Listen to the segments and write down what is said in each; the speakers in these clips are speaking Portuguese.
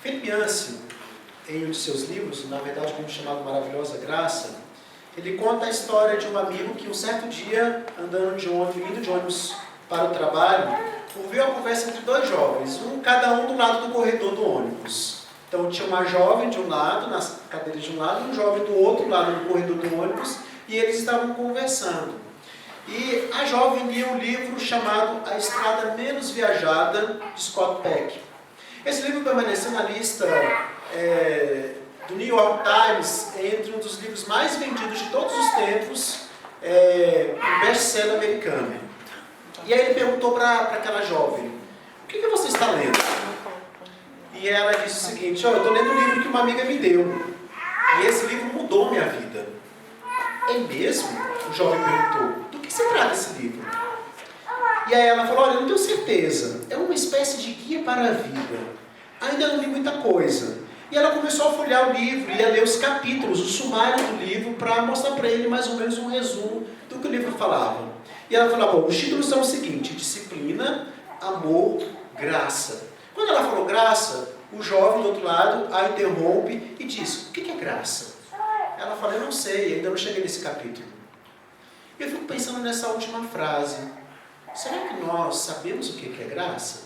Philip Yancey, em um de seus livros, na verdade um livro chamado Maravilhosa Graça, ele conta a história de um amigo que um certo dia, indo de ônibus para o trabalho, ouviu a conversa entre dois jovens, cada um do lado do corredor do ônibus. Então tinha uma jovem de um lado, na cadeira de um lado, e um jovem do outro lado do corredor do ônibus, e eles estavam conversando. E a jovem lia um livro chamado A Estrada Menos Viajada, de Scott Peck. Esse livro permaneceu na lista do New York Times entre um dos livros mais vendidos de todos os tempos, um best-seller americano. E aí ele perguntou para aquela jovem, o que você está lendo? E ela disse o seguinte, eu estou lendo um livro que uma amiga me deu. E esse livro mudou minha vida. É mesmo? O jovem perguntou, do que se trata esse livro? E aí ela falou, olha, eu não tenho certeza. É uma espécie de guia para a vida. Ainda não li muita coisa. E ela começou a folhear o livro e a ler os capítulos, o sumário do livro, para mostrar para ele mais ou menos um resumo do que o livro falava. E ela falou, bom, os títulos são o seguinte, disciplina, amor, graça. Quando ela falou graça, o jovem do outro lado a interrompe e diz, o que é graça? Ela fala, eu não sei, ainda não cheguei nesse capítulo. Eu fico pensando nessa última frase. Será que nós sabemos o que é graça?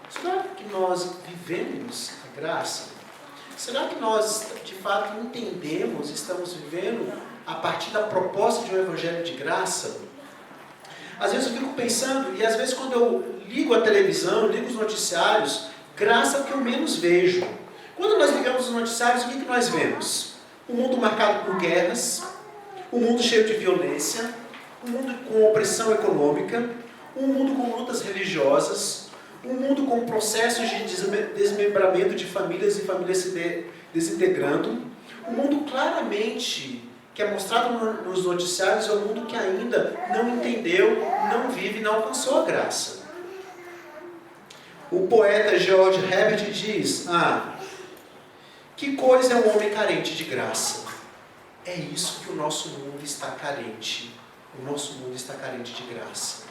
Será que nós vivemos a graça? Será que nós, de fato, entendemos, estamos vivendo a partir da proposta de um evangelho de graça? Às vezes eu fico pensando, e às vezes quando eu ligo a televisão, ligo os noticiários, graça é o que eu menos vejo. Quando nós ligamos os noticiários, o que nós vemos? Um mundo marcado por guerras, um mundo cheio de violência, um mundo com opressão econômica, um mundo com lutas religiosas, um mundo com processos de desmembramento de famílias e famílias se desintegrando, um mundo claramente que é mostrado nos noticiários é um mundo que ainda não entendeu, não vive, não alcançou a graça. O poeta George Herbert diz, que coisa é um homem carente de graça? É isso que o nosso mundo está carente. O nosso mundo está carente de graça.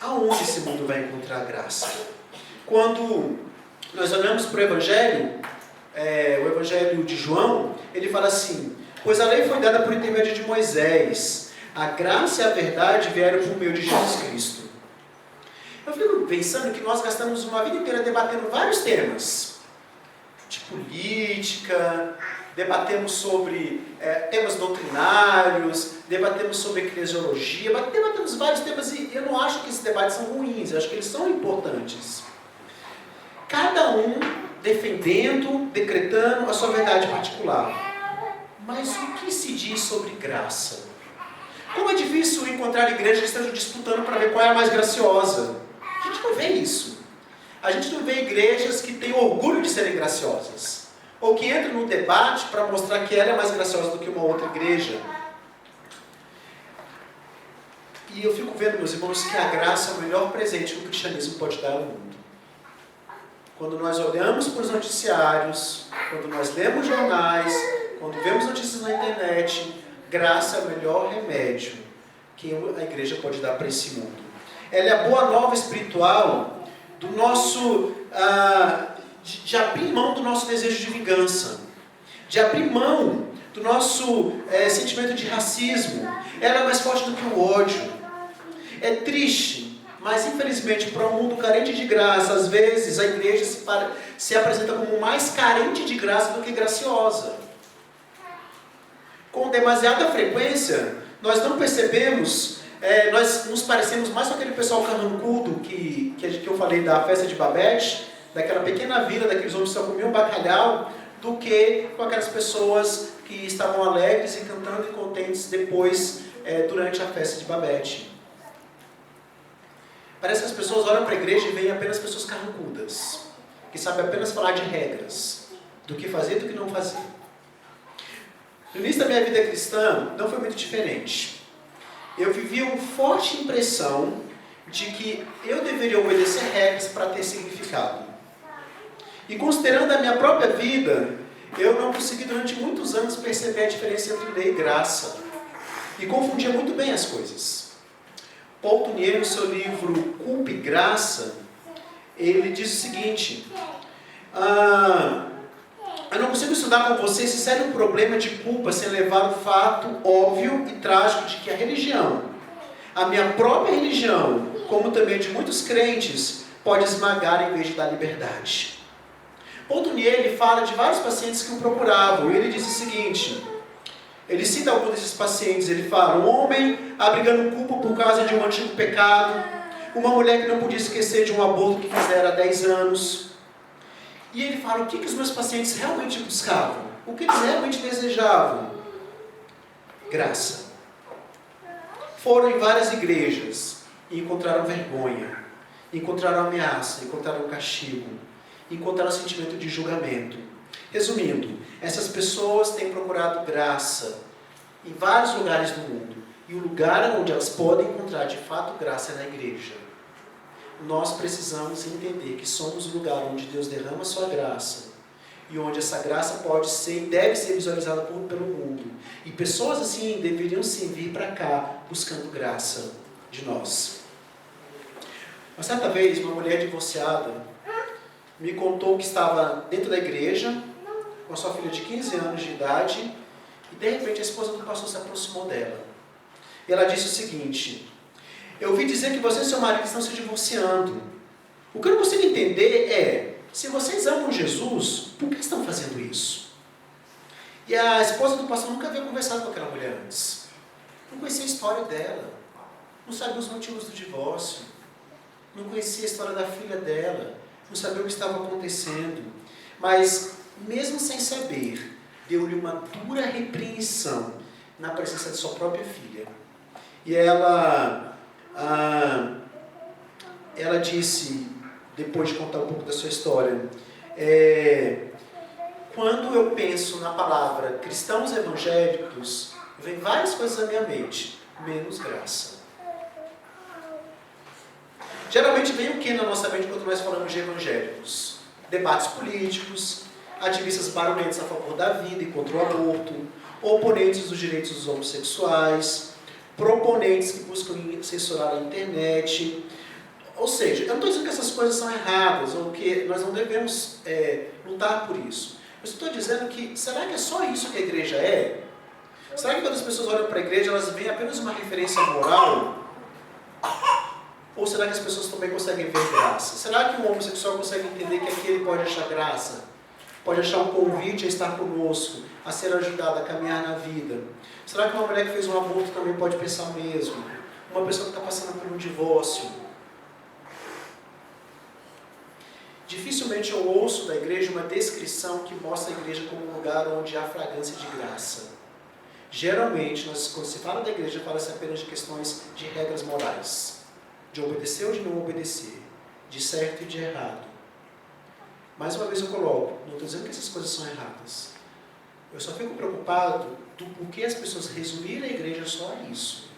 Aonde esse mundo vai encontrar graça? Quando nós olhamos para o Evangelho de João, ele fala assim, pois a lei foi dada por intermédio de Moisés, a graça e a verdade vieram por meio de Jesus Cristo. Eu fico pensando que nós gastamos uma vida inteira debatendo vários temas, de política, debatemos sobre temas doutrinários, debatemos sobre eclesiologia, debatemos vários temas e eu não acho que esses debates são ruins, eu acho que eles são importantes. Cada um defendendo, decretando a sua verdade particular. Mas o que se diz sobre graça? Como é difícil encontrar igrejas que estejam disputando para ver qual é a mais graciosa. A gente não vê isso. A gente não vê igrejas que têm orgulho de serem graciosas. Ou que entram no debate para mostrar que ela é mais graciosa do que uma outra igreja. E eu fico vendo, meus irmãos, que a graça é o melhor presente que o cristianismo pode dar ao mundo. Quando nós olhamos para os noticiários, quando nós lemos jornais, quando vemos notícias na internet, graça é o melhor remédio que a igreja pode dar para esse mundo. Ela é a boa nova espiritual do nosso, de abrir mão do nosso desejo de vingança, de abrir mão do nosso sentimento de racismo. Ela é mais forte do que o ódio. É triste, mas infelizmente para um mundo carente de graça, às vezes a igreja se apresenta como mais carente de graça do que graciosa. Com demasiada frequência, nós não percebemos, nós nos parecemos mais com aquele pessoal carrancudo que eu falei da festa de Babette, daquela pequena vila, daqueles homens que só comiam bacalhau, do que com aquelas pessoas que estavam alegres e cantando e contentes depois, durante a festa de Babette. Parece que as pessoas olham para a igreja e veem apenas pessoas carrancudas, que sabem apenas falar de regras, do que fazer e do que não fazer. No início da minha vida cristã, não foi muito diferente. Eu vivia uma forte impressão de que eu deveria obedecer regras para ter significado. E considerando a minha própria vida, eu não consegui durante muitos anos perceber a diferença entre lei e graça. E confundia muito bem as coisas. Paul Tournier, no seu livro Culpa e Graça, ele diz o seguinte, Eu não consigo estudar com você esse sério problema de culpa sem levar o fato óbvio e trágico de que a religião, a minha própria religião, como também de muitos crentes, pode esmagar em vez de dar liberdade. Paul Tournier, ele fala de vários pacientes que o procuravam, e ele diz o seguinte, ele cita alguns desses pacientes, ele fala, um homem abrigando culpa por causa de um antigo pecado, uma mulher que não podia esquecer de um aborto que fizera há 10 anos. E ele fala, o que os meus pacientes realmente buscavam? O que eles realmente desejavam? Graça. Foram em várias igrejas e encontraram vergonha, encontraram ameaça, encontraram castigo, encontraram sentimento de julgamento. Resumindo, essas pessoas têm procurado graça em vários lugares do mundo. E o lugar onde elas podem encontrar de fato graça é na igreja. Nós precisamos entender que somos o lugar onde Deus derrama a sua graça e onde essa graça pode ser e deve ser visualizada pelo mundo. E pessoas assim deveriam sim vir para cá buscando graça de nós. Uma certa vez, uma mulher divorciada me contou que estava dentro da igreja com a sua filha de 15 anos de idade e de repente a esposa do pastor se aproximou dela. E ela disse o seguinte, eu ouvi dizer que você e seu marido estão se divorciando. O que eu não consigo entender é, se vocês amam Jesus, por que estão fazendo isso? E a esposa do pastor nunca havia conversado com aquela mulher antes. Não conhecia a história dela. Não sabia os motivos do divórcio. Não conhecia a história da filha dela. Não sabia o que estava acontecendo. Mas, mesmo sem saber, deu-lhe uma dura repreensão na presença de sua própria filha. E ela disse, depois de contar um pouco da sua história, quando eu penso na palavra cristãos evangélicos, vem várias coisas na minha mente, menos graça. Geralmente vem o que na nossa mente quando nós falamos de evangélicos? Debates políticos, ativistas barulhentos a favor da vida e contra o aborto, oponentes dos direitos dos homossexuais, proponentes que buscam censurar a internet. Ou seja, eu não estou dizendo que essas coisas são erradas ou que nós não devemos lutar por isso. Mas estou dizendo que, será que é só isso que a igreja é? Será que quando as pessoas olham para a igreja, elas veem apenas uma referência moral? Ou será que as pessoas também conseguem ver graça? Será que um homossexual consegue entender que aqui ele pode achar graça? Pode achar um convite a estar conosco, a ser ajudado a caminhar na vida? Será que uma mulher que fez um aborto também pode pensar o mesmo? Uma pessoa que está passando por um divórcio? Dificilmente eu ouço da igreja uma descrição que mostra a igreja como um lugar onde há fragrância de graça. Geralmente, quando se fala da igreja, fala-se apenas de questões de regras morais. De obedecer ou de não obedecer. De certo e de errado. Mais uma vez eu coloco, não estou dizendo que essas coisas são erradas. Eu só fico preocupado do porquê as pessoas resumirem a igreja só a isso.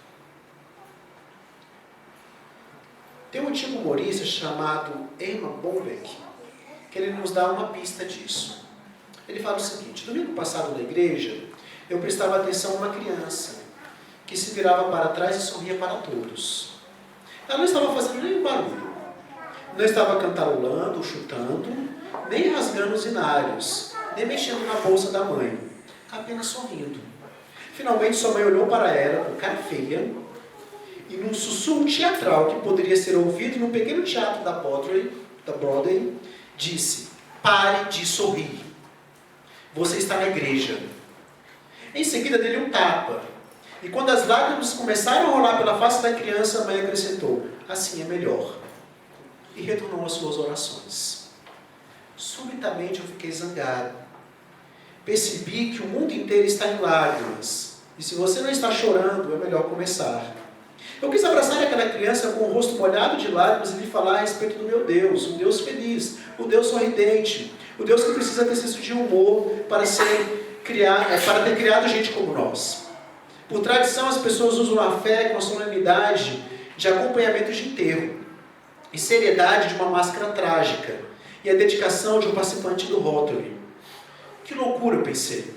Tem um antigo humorista chamado Herman Bombeck, que ele nos dá uma pista disso. Ele fala o seguinte, domingo passado na igreja, eu prestava atenção a uma criança, que se virava para trás e sorria para todos. Ela não estava fazendo nenhum barulho, não estava cantarolando ou chutando, nem rasgando os inários, nem mexendo na bolsa da mãe, apenas sorrindo. Finalmente sua mãe olhou para ela com cara feia, e num sussurro teatral que poderia ser ouvido no pequeno teatro da Broadway, disse, pare de sorrir. Você está na igreja. Em seguida dele um tapa. E quando as lágrimas começaram a rolar pela face da criança, a mãe acrescentou, assim é melhor. E retornou às suas orações. Subitamente eu fiquei zangado. Percebi que o mundo inteiro está em lágrimas. E se você não está chorando, é melhor começar. Eu quis abraçar aquela criança com o rosto molhado de lágrimas e lhe falar a respeito do meu Deus, o Deus feliz, o Deus sorridente, o Deus que precisa ter senso de humor para ter criado gente como nós. Por tradição, as pessoas usam a fé com a solenidade de acompanhamento de enterro e seriedade de uma máscara trágica e a dedicação de um participante do rótulo. Que loucura, eu pensei.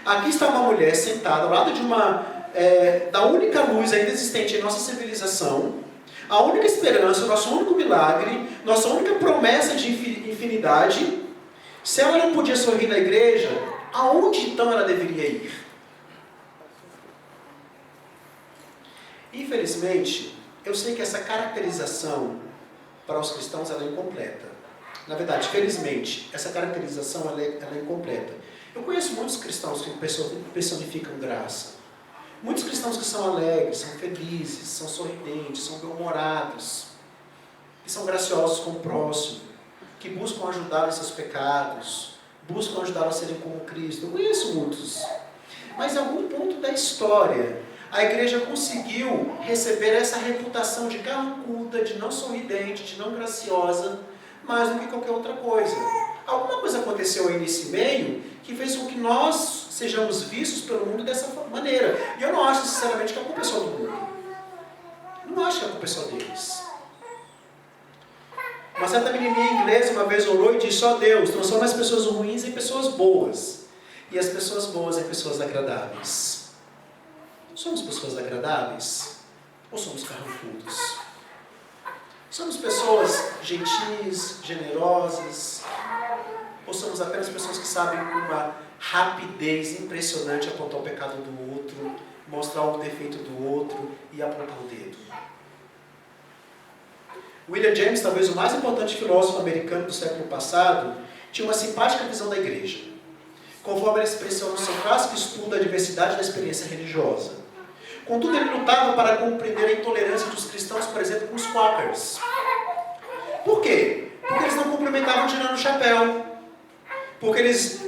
Aqui está uma mulher sentada ao lado de da única luz ainda existente em nossa civilização, a única esperança, o nosso único milagre, nossa única promessa de infinidade, Se ela não podia sorrir na igreja, aonde então ela deveria ir? Infelizmente, eu sei que essa caracterização para os cristãos ela é incompleta. Na verdade, felizmente, essa caracterização ela é incompleta. Eu conheço muitos cristãos que personificam graça. Muitos cristãos que são alegres, são felizes, são sorridentes, são bem-humorados, que são graciosos com o próximo, que buscam ajudar em seus pecados, buscam ajudar a serem como Cristo. Eu conheço muitos. Mas em algum ponto da história, a igreja conseguiu receber essa reputação de carrancuda, de não sorridente, de não graciosa, mais do que qualquer outra coisa. Alguma coisa aconteceu aí nesse meio que fez com que nós sejamos vistos pelo mundo dessa maneira. E eu não acho, sinceramente, que a culpa é só do mundo. Não acho que a culpa é só deles. Uma certa menininha inglesa uma vez orou e disse: ó Deus, transforma as pessoas ruins em pessoas boas, e as pessoas boas em pessoas agradáveis. Somos pessoas agradáveis? Ou somos carrancudos? Somos pessoas gentis, generosas? Ou somos apenas pessoas que sabem com uma rapidez impressionante apontar o pecado do outro, mostrar o defeito do outro e apontar o dedo? William James, talvez o mais importante filósofo americano do século passado, tinha uma simpática visão da igreja, conforme ele expressou no seu clássico estudo da diversidade da experiência religiosa. Contudo, ele lutava para compreender a intolerância dos cristãos, por exemplo, com os Quakers. Por quê? Porque eles não cumprimentavam tirando o chapéu. Porque eles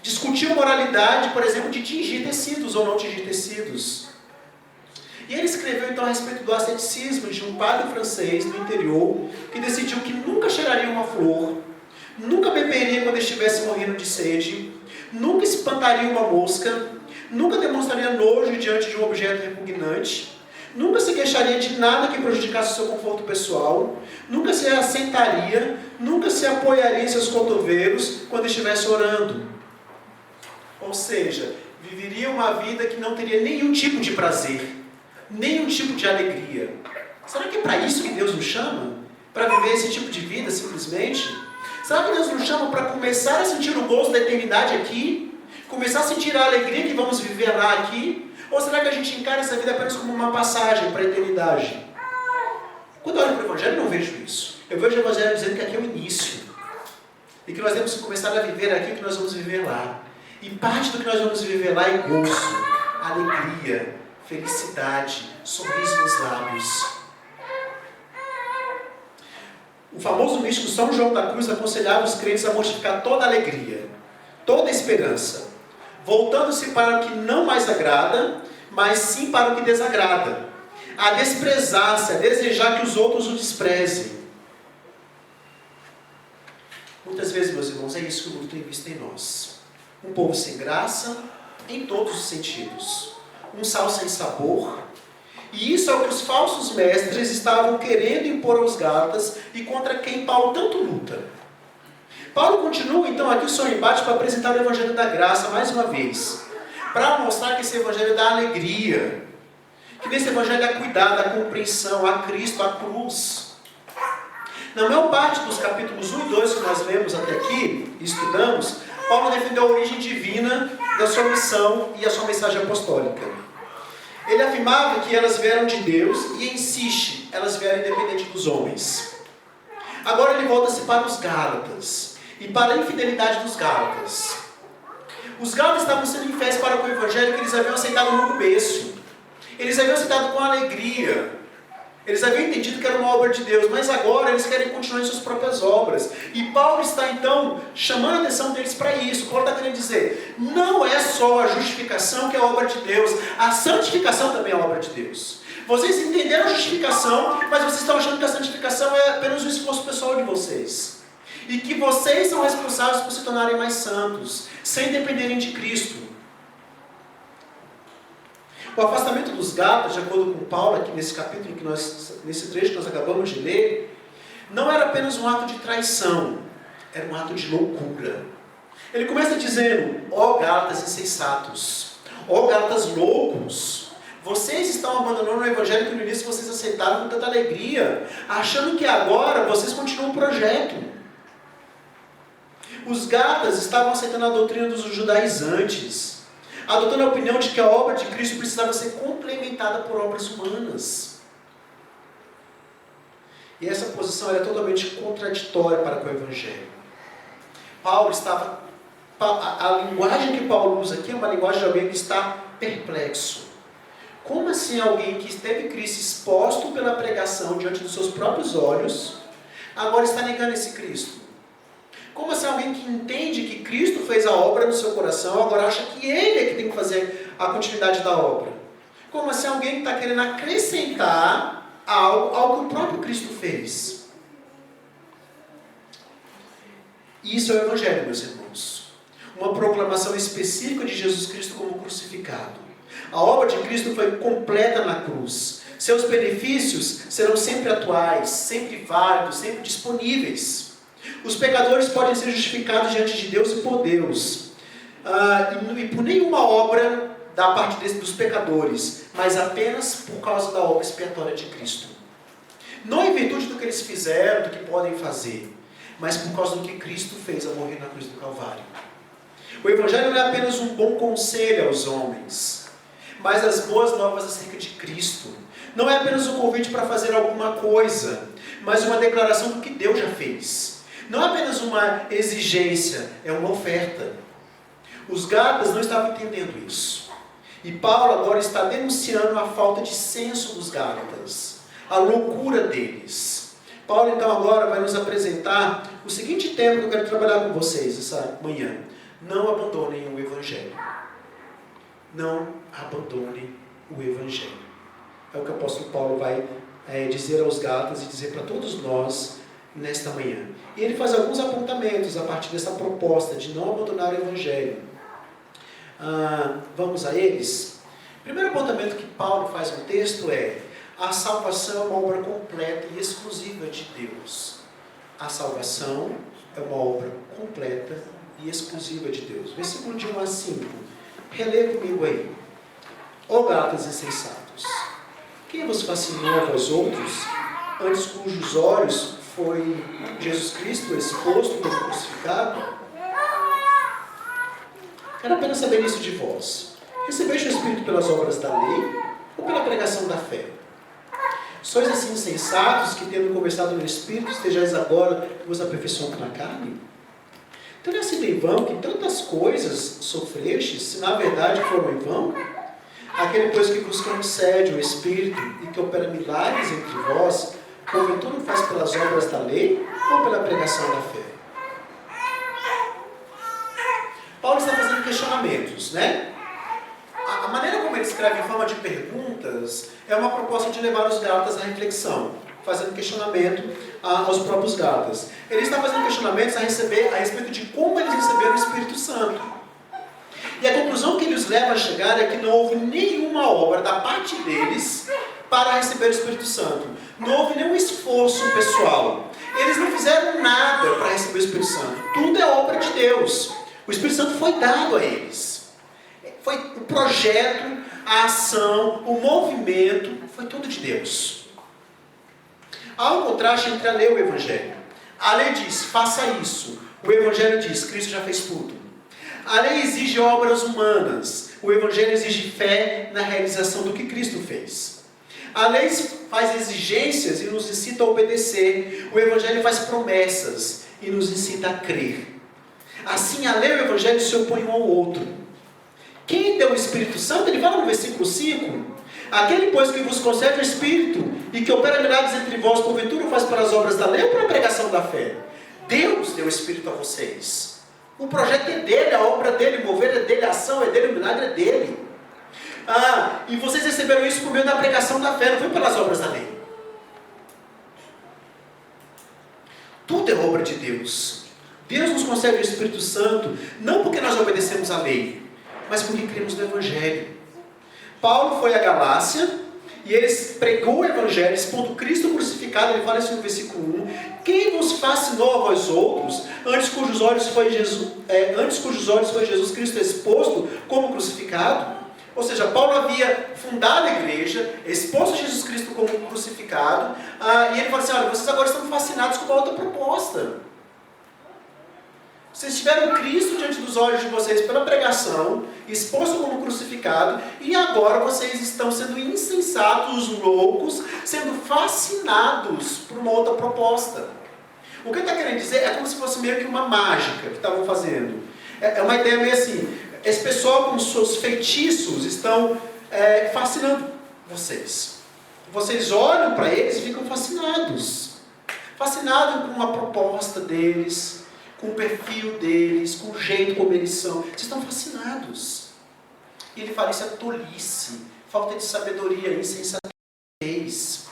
discutiam moralidade, por exemplo, de tingir tecidos ou não tingir tecidos. E ele escreveu então a respeito do asceticismo de um padre francês do interior que decidiu que nunca cheiraria uma flor, nunca beberia quando estivesse morrendo de sede, nunca espantaria uma mosca, nunca demonstraria nojo diante de um objeto repugnante, nunca se queixaria de nada que prejudicasse o seu conforto pessoal, nunca se assentaria, nunca se apoiaria em seus cotovelos quando estivesse orando. Ou seja, viveria uma vida que não teria nenhum tipo de prazer, nenhum tipo de alegria. Será que é para isso que Deus nos chama? Para viver esse tipo de vida simplesmente? Será que Deus nos chama para começar a sentir o gozo da eternidade aqui? Começar a sentir a alegria que vamos viver lá aqui? Ou será que a gente encara essa vida apenas como uma passagem para a eternidade? Quando eu olho para o Evangelho, eu não vejo isso. Eu vejo o Evangelho dizendo que aqui é o início. E que nós temos que começar a viver aqui, que nós vamos viver lá. E parte do que nós vamos viver lá é gozo, alegria, felicidade, sorriso nos lábios. O famoso místico São João da Cruz aconselhava os crentes a mortificar toda alegria, toda esperança, voltando-se para o que não mais agrada, mas sim para o que desagrada, a desprezar-se, a desejar que os outros o desprezem. Muitas vezes, meus irmãos, é isso que o mundo tem visto em nós. Um povo sem graça, em todos os sentidos. Um sal sem sabor. E isso é o que os falsos mestres estavam querendo impor aos Gálatas e contra quem Paulo tanto luta. Paulo continua então aqui o seu embate para apresentar o Evangelho da Graça mais uma vez. Para mostrar que esse Evangelho dá alegria. Que nesse Evangelho há cuidado, há compreensão, há Cristo, há cruz. Na maior parte dos capítulos 1 e 2 que nós lemos até aqui e estudamos, Paulo defendeu a origem divina da sua missão e a sua mensagem apostólica. Ele afirmava que elas vieram de Deus e insiste, elas vieram independente dos homens. Agora ele volta-se para os Gálatas e para a infidelidade dos Gálatas. Os Gálatas estavam sendo infiéis para com o Evangelho que eles haviam aceitado no começo. Eles haviam aceitado com alegria. Eles haviam entendido que era uma obra de Deus, mas agora eles querem continuar em suas próprias obras. E Paulo está então chamando a atenção deles para isso. Paulo está querendo dizer, não é só a justificação que é obra de Deus, a santificação também é obra de Deus. Vocês entenderam a justificação, mas vocês estão achando que a santificação é apenas um esforço pessoal de vocês. E que vocês são responsáveis por se tornarem mais santos, sem dependerem de Cristo. O afastamento dos Gálatas, de acordo com Paulo, aqui nesse capítulo, nesse trecho que nós acabamos de ler, não era apenas um ato de traição, era um ato de loucura. Ele começa dizendo, ó Gálatas insensatos, ó Gálatas loucos, vocês estão abandonando o Evangelho que no início vocês aceitaram com tanta alegria, achando que agora vocês continuam o projeto. Os Gálatas estavam aceitando a doutrina dos judaizantes, adotando a opinião de que a obra de Cristo precisava ser complementada por obras humanas. E essa posição era totalmente contraditória para com o Evangelho. A linguagem que Paulo usa aqui é uma linguagem de alguém que está perplexo. Como assim alguém que teve Cristo exposto pela pregação diante dos seus próprios olhos, agora está negando esse Cristo? Como assim alguém que entende que Cristo fez a obra no seu coração, agora acha que ele é que tem que fazer a continuidade da obra? Como assim alguém que está querendo acrescentar algo ao que o próprio Cristo fez? Isso é o Evangelho, meus irmãos. Uma proclamação específica de Jesus Cristo como crucificado. A obra de Cristo foi completa na cruz. Seus benefícios serão sempre atuais, sempre válidos, sempre disponíveis. Os pecadores podem ser justificados diante de Deus e por Deus. E por nenhuma obra da parte dos pecadores, mas apenas por causa da obra expiatória de Cristo. Não em virtude do que eles fizeram, do que podem fazer, mas por causa do que Cristo fez ao morrer na cruz do Calvário. O Evangelho não é apenas um bom conselho aos homens, mas as boas novas acerca de Cristo. Não é apenas um convite para fazer alguma coisa, mas uma declaração do que Deus já fez. Não é apenas uma exigência, é uma oferta. Os Gálatas não estavam entendendo isso. E Paulo agora está denunciando a falta de senso dos Gálatas, a loucura deles. Paulo então agora vai nos apresentar o seguinte tema que eu quero trabalhar com vocês essa manhã. Não abandonem o Evangelho. Não abandonem o Evangelho. É o que o apóstolo Paulo vai dizer aos Gálatas e dizer para todos nós nesta manhã. E ele faz alguns apontamentos a partir dessa proposta de não abandonar o Evangelho. Vamos a eles? O primeiro apontamento que Paulo faz no texto é: a salvação é uma obra completa e exclusiva de Deus. A salvação é uma obra completa e exclusiva de Deus. Versículo de 1 a 5. Relê comigo aí. Ó Gálatas insensatos, quem vos fascinou a vós outros, antes cujos olhos foi Jesus Cristo exposto como crucificado? Quero apenas saber isso de vós. Recebeste o Espírito pelas obras da lei ou pela pregação da fé? Sois assim insensatos que, tendo conversado no Espírito, estejais agora vos aperfeiçoando na carne? Então não é sido em vão que tantas coisas sofrestes, se na verdade foram em vão? Aquele, pois, que vos concede o Espírito e que opera milagres entre vós, porventura faz pelas obras da lei ou pela pregação da fé? Paulo está fazendo questionamentos, né? A maneira como ele escreve em forma de perguntas é uma proposta de levar os Gálatas à reflexão, fazendo questionamento aos próprios Gálatas. Ele está fazendo questionamentos a respeito de como eles receberam o Espírito Santo. E a conclusão que ele os leva a chegar é que não houve nenhuma obra da parte deles para receber o Espírito Santo. Não houve nenhum esforço pessoal. Eles não fizeram nada para receber o Espírito Santo. Tudo é obra de Deus. O Espírito Santo foi dado a eles. Foi o projeto, a ação, o movimento, foi tudo de Deus. Há um contraste entre a lei e o Evangelho. A lei diz, faça isso. O Evangelho diz, Cristo já fez tudo. A lei exige obras humanas. O Evangelho exige fé na realização do que Cristo fez. A lei faz exigências e nos incita a obedecer. O Evangelho faz promessas e nos incita a crer. Assim, a lei e o Evangelho se opõem um ao outro. Quem deu o Espírito Santo? Ele fala no versículo 5. Aquele, pois, que vos concede o Espírito e que opera milagres entre vós, porventura faz pelas obras da lei ou pela pregação da fé? Deus deu o Espírito a vocês. O projeto é dele, a obra dele, o mover é dele, a ação é dele, o milagre é dele. E vocês receberam isso por meio da pregação da fé, não foi pelas obras da lei. Tudo é obra de Deus. Deus nos concede o Espírito Santo, não porque nós obedecemos à lei, mas porque cremos no Evangelho. Paulo foi à Galácia e ele pregou o Evangelho, expondo Cristo crucificado. Ele fala isso no versículo 1: quem vos fascinou a vós outros, antes cujos olhos foi Jesus Cristo exposto como crucificado? Ou seja, Paulo havia fundado a igreja, exposto Jesus Cristo como crucificado, e ele fala assim: olha, vocês agora estão fascinados com uma outra proposta. Vocês tiveram Cristo diante dos olhos de vocês pela pregação, exposto como crucificado, e agora vocês estão sendo insensatos, loucos, sendo fascinados por uma outra proposta. O que ele está querendo dizer é como se fosse meio que uma mágica que estavam fazendo. É uma ideia meio assim, esse pessoal com seus feitiços estão fascinando vocês. Vocês olham para eles e ficam fascinados. Fascinados com uma proposta deles, com o perfil deles, com o jeito como eles são. Vocês estão fascinados. E ele fala, isso é tolice, falta de sabedoria, insensatez.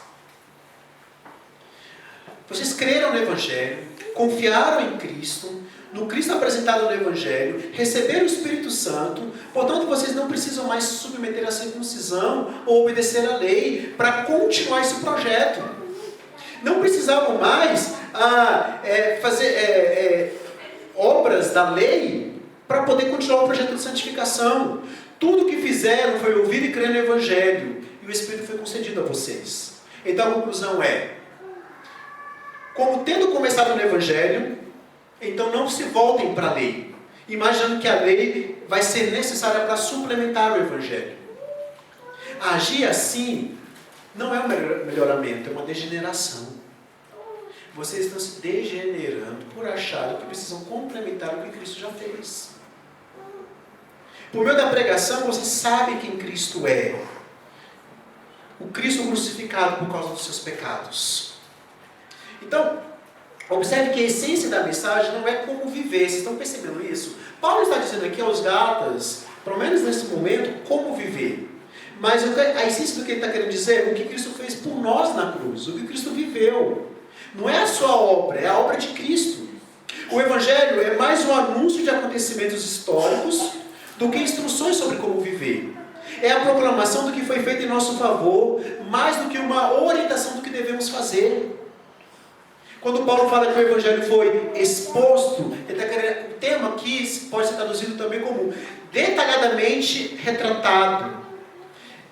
Vocês creram no Evangelho, confiaram em Cristo, no Cristo apresentado no Evangelho, receberam o Espírito Santo, portanto vocês não precisam mais se submeter à circuncisão ou obedecer à lei para continuar esse projeto. Não precisavam mais fazer obras da lei para poder continuar o projeto de santificação. Tudo que fizeram foi ouvir e crer no Evangelho, e o Espírito foi concedido a vocês. Então a conclusão é, como tendo começado no Evangelho, então não se voltem para a lei, imaginando que a lei vai ser necessária para suplementar o Evangelho. Agir assim não é um melhoramento, é uma degeneração. Vocês estão se degenerando por achar que precisam complementar o que Cristo já fez. Por meio da pregação, vocês sabem quem Cristo é. O Cristo crucificado por causa dos seus pecados. Então, observe que a essência da mensagem não é como viver. Vocês estão percebendo isso? Paulo está dizendo aqui aos Gálatas, pelo menos nesse momento, como viver. Mas a essência do que ele está querendo dizer é o que Cristo fez por nós na cruz, o que Cristo viveu. Não é a sua obra, é a obra de Cristo. O Evangelho é mais um anúncio de acontecimentos históricos do que instruções sobre como viver. É a proclamação do que foi feito em nosso favor, mais do que uma orientação do que devemos fazer. Quando Paulo fala que o Evangelho foi exposto, o termo aqui pode ser traduzido também como detalhadamente retratado.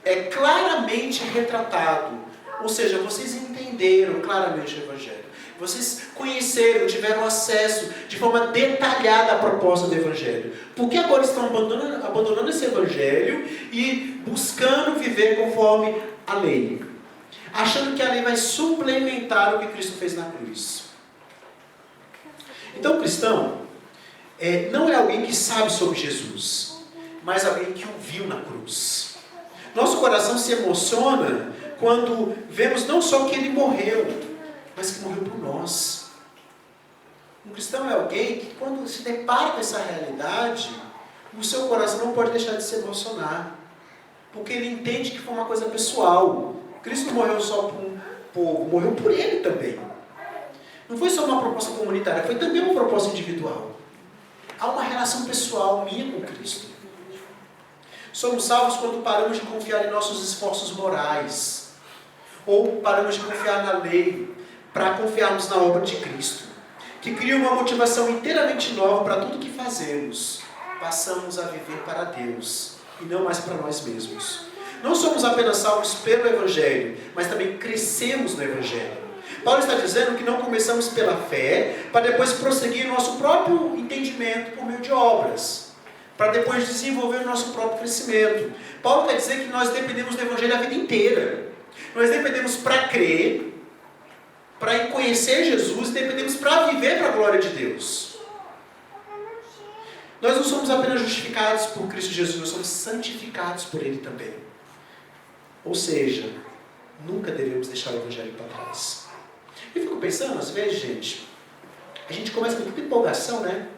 É claramente retratado. Ou seja, vocês entenderam claramente o Evangelho. Vocês conheceram, tiveram acesso de forma detalhada à proposta do Evangelho. Por que agora estão abandonando esse Evangelho e buscando viver conforme a lei? Achando que a lei vai suplementar o que Cristo fez na cruz. Então o cristão não é alguém que sabe sobre Jesus, mas alguém que o viu na cruz. Nosso coração se emociona quando vemos não só que ele morreu, mas que morreu por nós. Um cristão é alguém que, quando se depara com essa realidade, o seu coração não pode deixar de se emocionar, porque ele entende que foi uma coisa pessoal. Cristo não morreu só por um povo, morreu por ele também. Não foi só uma proposta comunitária, foi também uma proposta individual. Há uma relação pessoal minha com Cristo. Somos salvos quando paramos de confiar em nossos esforços morais, ou paramos de confiar na lei, para confiarmos na obra de Cristo, que cria uma motivação inteiramente nova para tudo que fazemos. Passamos a viver para Deus, e não mais para nós mesmos. Não somos apenas salvos pelo Evangelho, mas também crescemos no Evangelho. Paulo está dizendo que não começamos pela fé, para depois prosseguir nosso próprio entendimento por meio de obras, para depois desenvolver o nosso próprio crescimento. Paulo quer dizer que nós dependemos do Evangelho a vida inteira. Nós dependemos para crer, para conhecer Jesus, dependemos para viver para a glória de Deus. Nós não somos apenas justificados por Cristo Jesus, nós somos santificados por Ele também. Ou seja, nunca devemos deixar o Evangelho para trás. Eu fico pensando, às vezes, gente, a gente começa com tanta empolgação, né?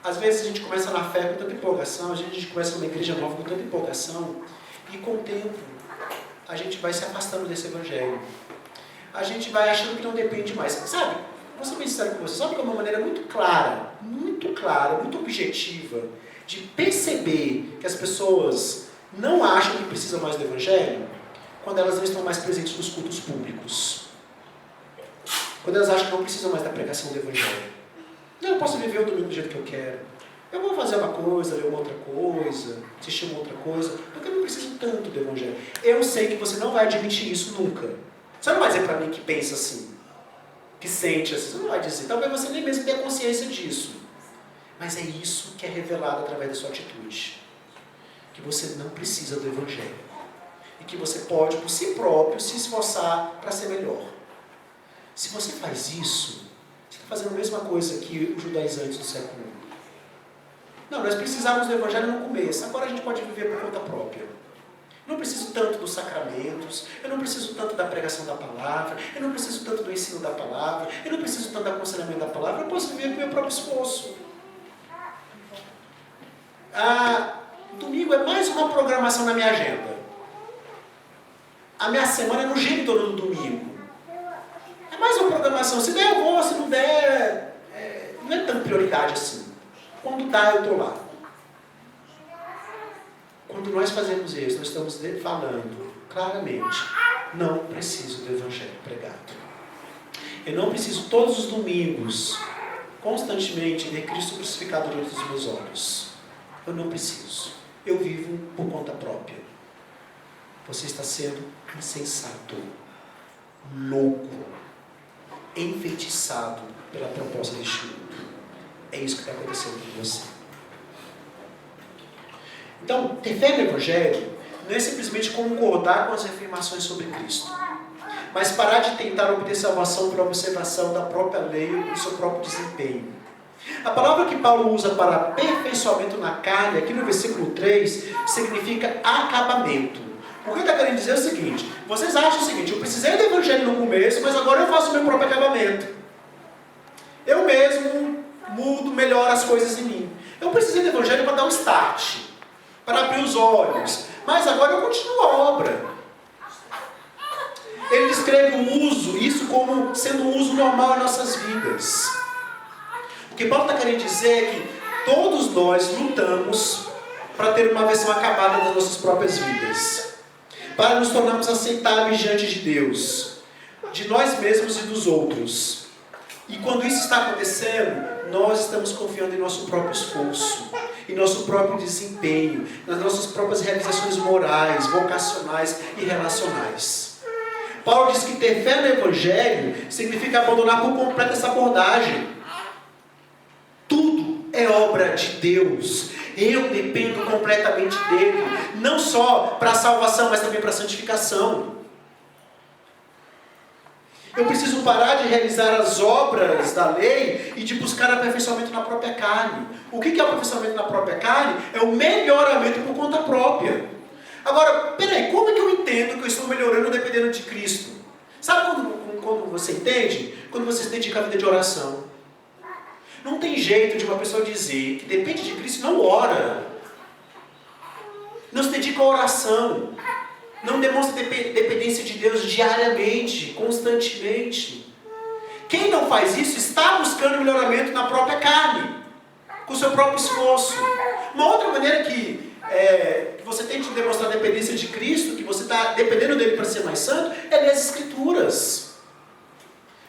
Às vezes a gente começa na fé com tanta empolgação, a gente começa numa igreja nova com tanta empolgação, e com o tempo a gente vai se afastando desse Evangelho. A gente vai achando que não depende mais. Sabe, vou ser bem sincero com você, sabe que é uma maneira muito clara, muito objetiva, de perceber que as pessoas não acham que precisam mais do Evangelho, quando elas não estão mais presentes nos cultos públicos. Quando elas acham que não precisam mais da pregação do Evangelho. Não, eu posso viver o domingo do jeito que eu quero. Eu vou fazer uma coisa, ler uma outra coisa, assistir uma outra coisa, porque eu não preciso tanto do Evangelho. Eu sei que você não vai admitir isso nunca. Você não vai dizer para mim que pensa assim, que sente assim, você não vai dizer. Talvez você nem mesmo tenha consciência disso. Mas é isso que é revelado através da sua atitude. Que você não precisa do Evangelho. E que você pode, por si próprio, se esforçar para ser melhor. Se você faz isso, você está fazendo a mesma coisa que os judaizantes do século I. Não, nós precisávamos do Evangelho no começo. Agora a gente pode viver por conta própria. Eu não preciso tanto dos sacramentos, eu não preciso tanto da pregação da palavra, eu não preciso tanto do ensino da palavra, eu não preciso tanto do aconselhamento da palavra, eu posso viver com o meu próprio esforço. Domingo é mais uma programação na minha agenda. A minha semana é no giro em torno do domingo. É mais uma programação. Se der, eu vou, se não der, não é tão prioridade assim. Quando dá, eu estou lá. Quando nós fazemos isso, nós estamos falando claramente, não preciso do Evangelho pregado. Eu não preciso todos os domingos, constantemente, ver Cristo crucificado diante dos meus olhos. Eu não preciso. Eu vivo por conta própria. Você está sendo insensato, louco, enfeitiçado pela proposta deste mundo. É isso que está acontecendo com você. Então, ter fé no Evangelho não é simplesmente concordar com as afirmações sobre Cristo, mas parar de tentar obter salvação pela observação da própria lei e do seu próprio desempenho. A palavra que Paulo usa para aperfeiçoamento na carne, aqui no versículo 3, significa acabamento. O que ele está querendo dizer é o seguinte: vocês acham o seguinte, eu precisei do Evangelho no começo, mas agora eu faço o meu próprio acabamento. Eu mesmo mudo, melhoro as coisas em mim. Eu precisei do Evangelho para dar um start, para abrir os olhos, mas agora eu continuo a obra. Ele descreve o uso, isso como sendo um uso normal em nossas vidas. O que Paulo está querendo dizer é que todos nós lutamos para ter uma versão acabada das nossas próprias vidas, para nos tornarmos aceitáveis diante de Deus, de nós mesmos e dos outros. E quando isso está acontecendo, nós estamos confiando em nosso próprio esforço, em nosso próprio desempenho, nas nossas próprias realizações morais, vocacionais e relacionais. Paulo diz que ter fé no Evangelho significa abandonar por completo essa abordagem. Tudo é obra de Deus. Eu dependo completamente dele, não só para a salvação, mas também para a santificação. Eu preciso parar de realizar as obras da lei e de buscar aperfeiçoamento na própria carne. O que é o aperfeiçoamento na própria carne? É o melhoramento por conta própria. Agora, peraí, como é que eu entendo que eu estou melhorando dependendo de Cristo? Sabe quando você entende? Quando você se dedica à vida de oração. Não tem jeito de uma pessoa dizer que depende de Cristo e não ora. Não se dedica à oração. Não demonstra dependência de Deus diariamente, constantemente. Quem não faz isso está buscando melhoramento na própria carne, com o seu próprio esforço. Uma outra maneira que você tem de demonstrar dependência de Cristo, que você está dependendo dele para ser mais santo, é ler as Escrituras.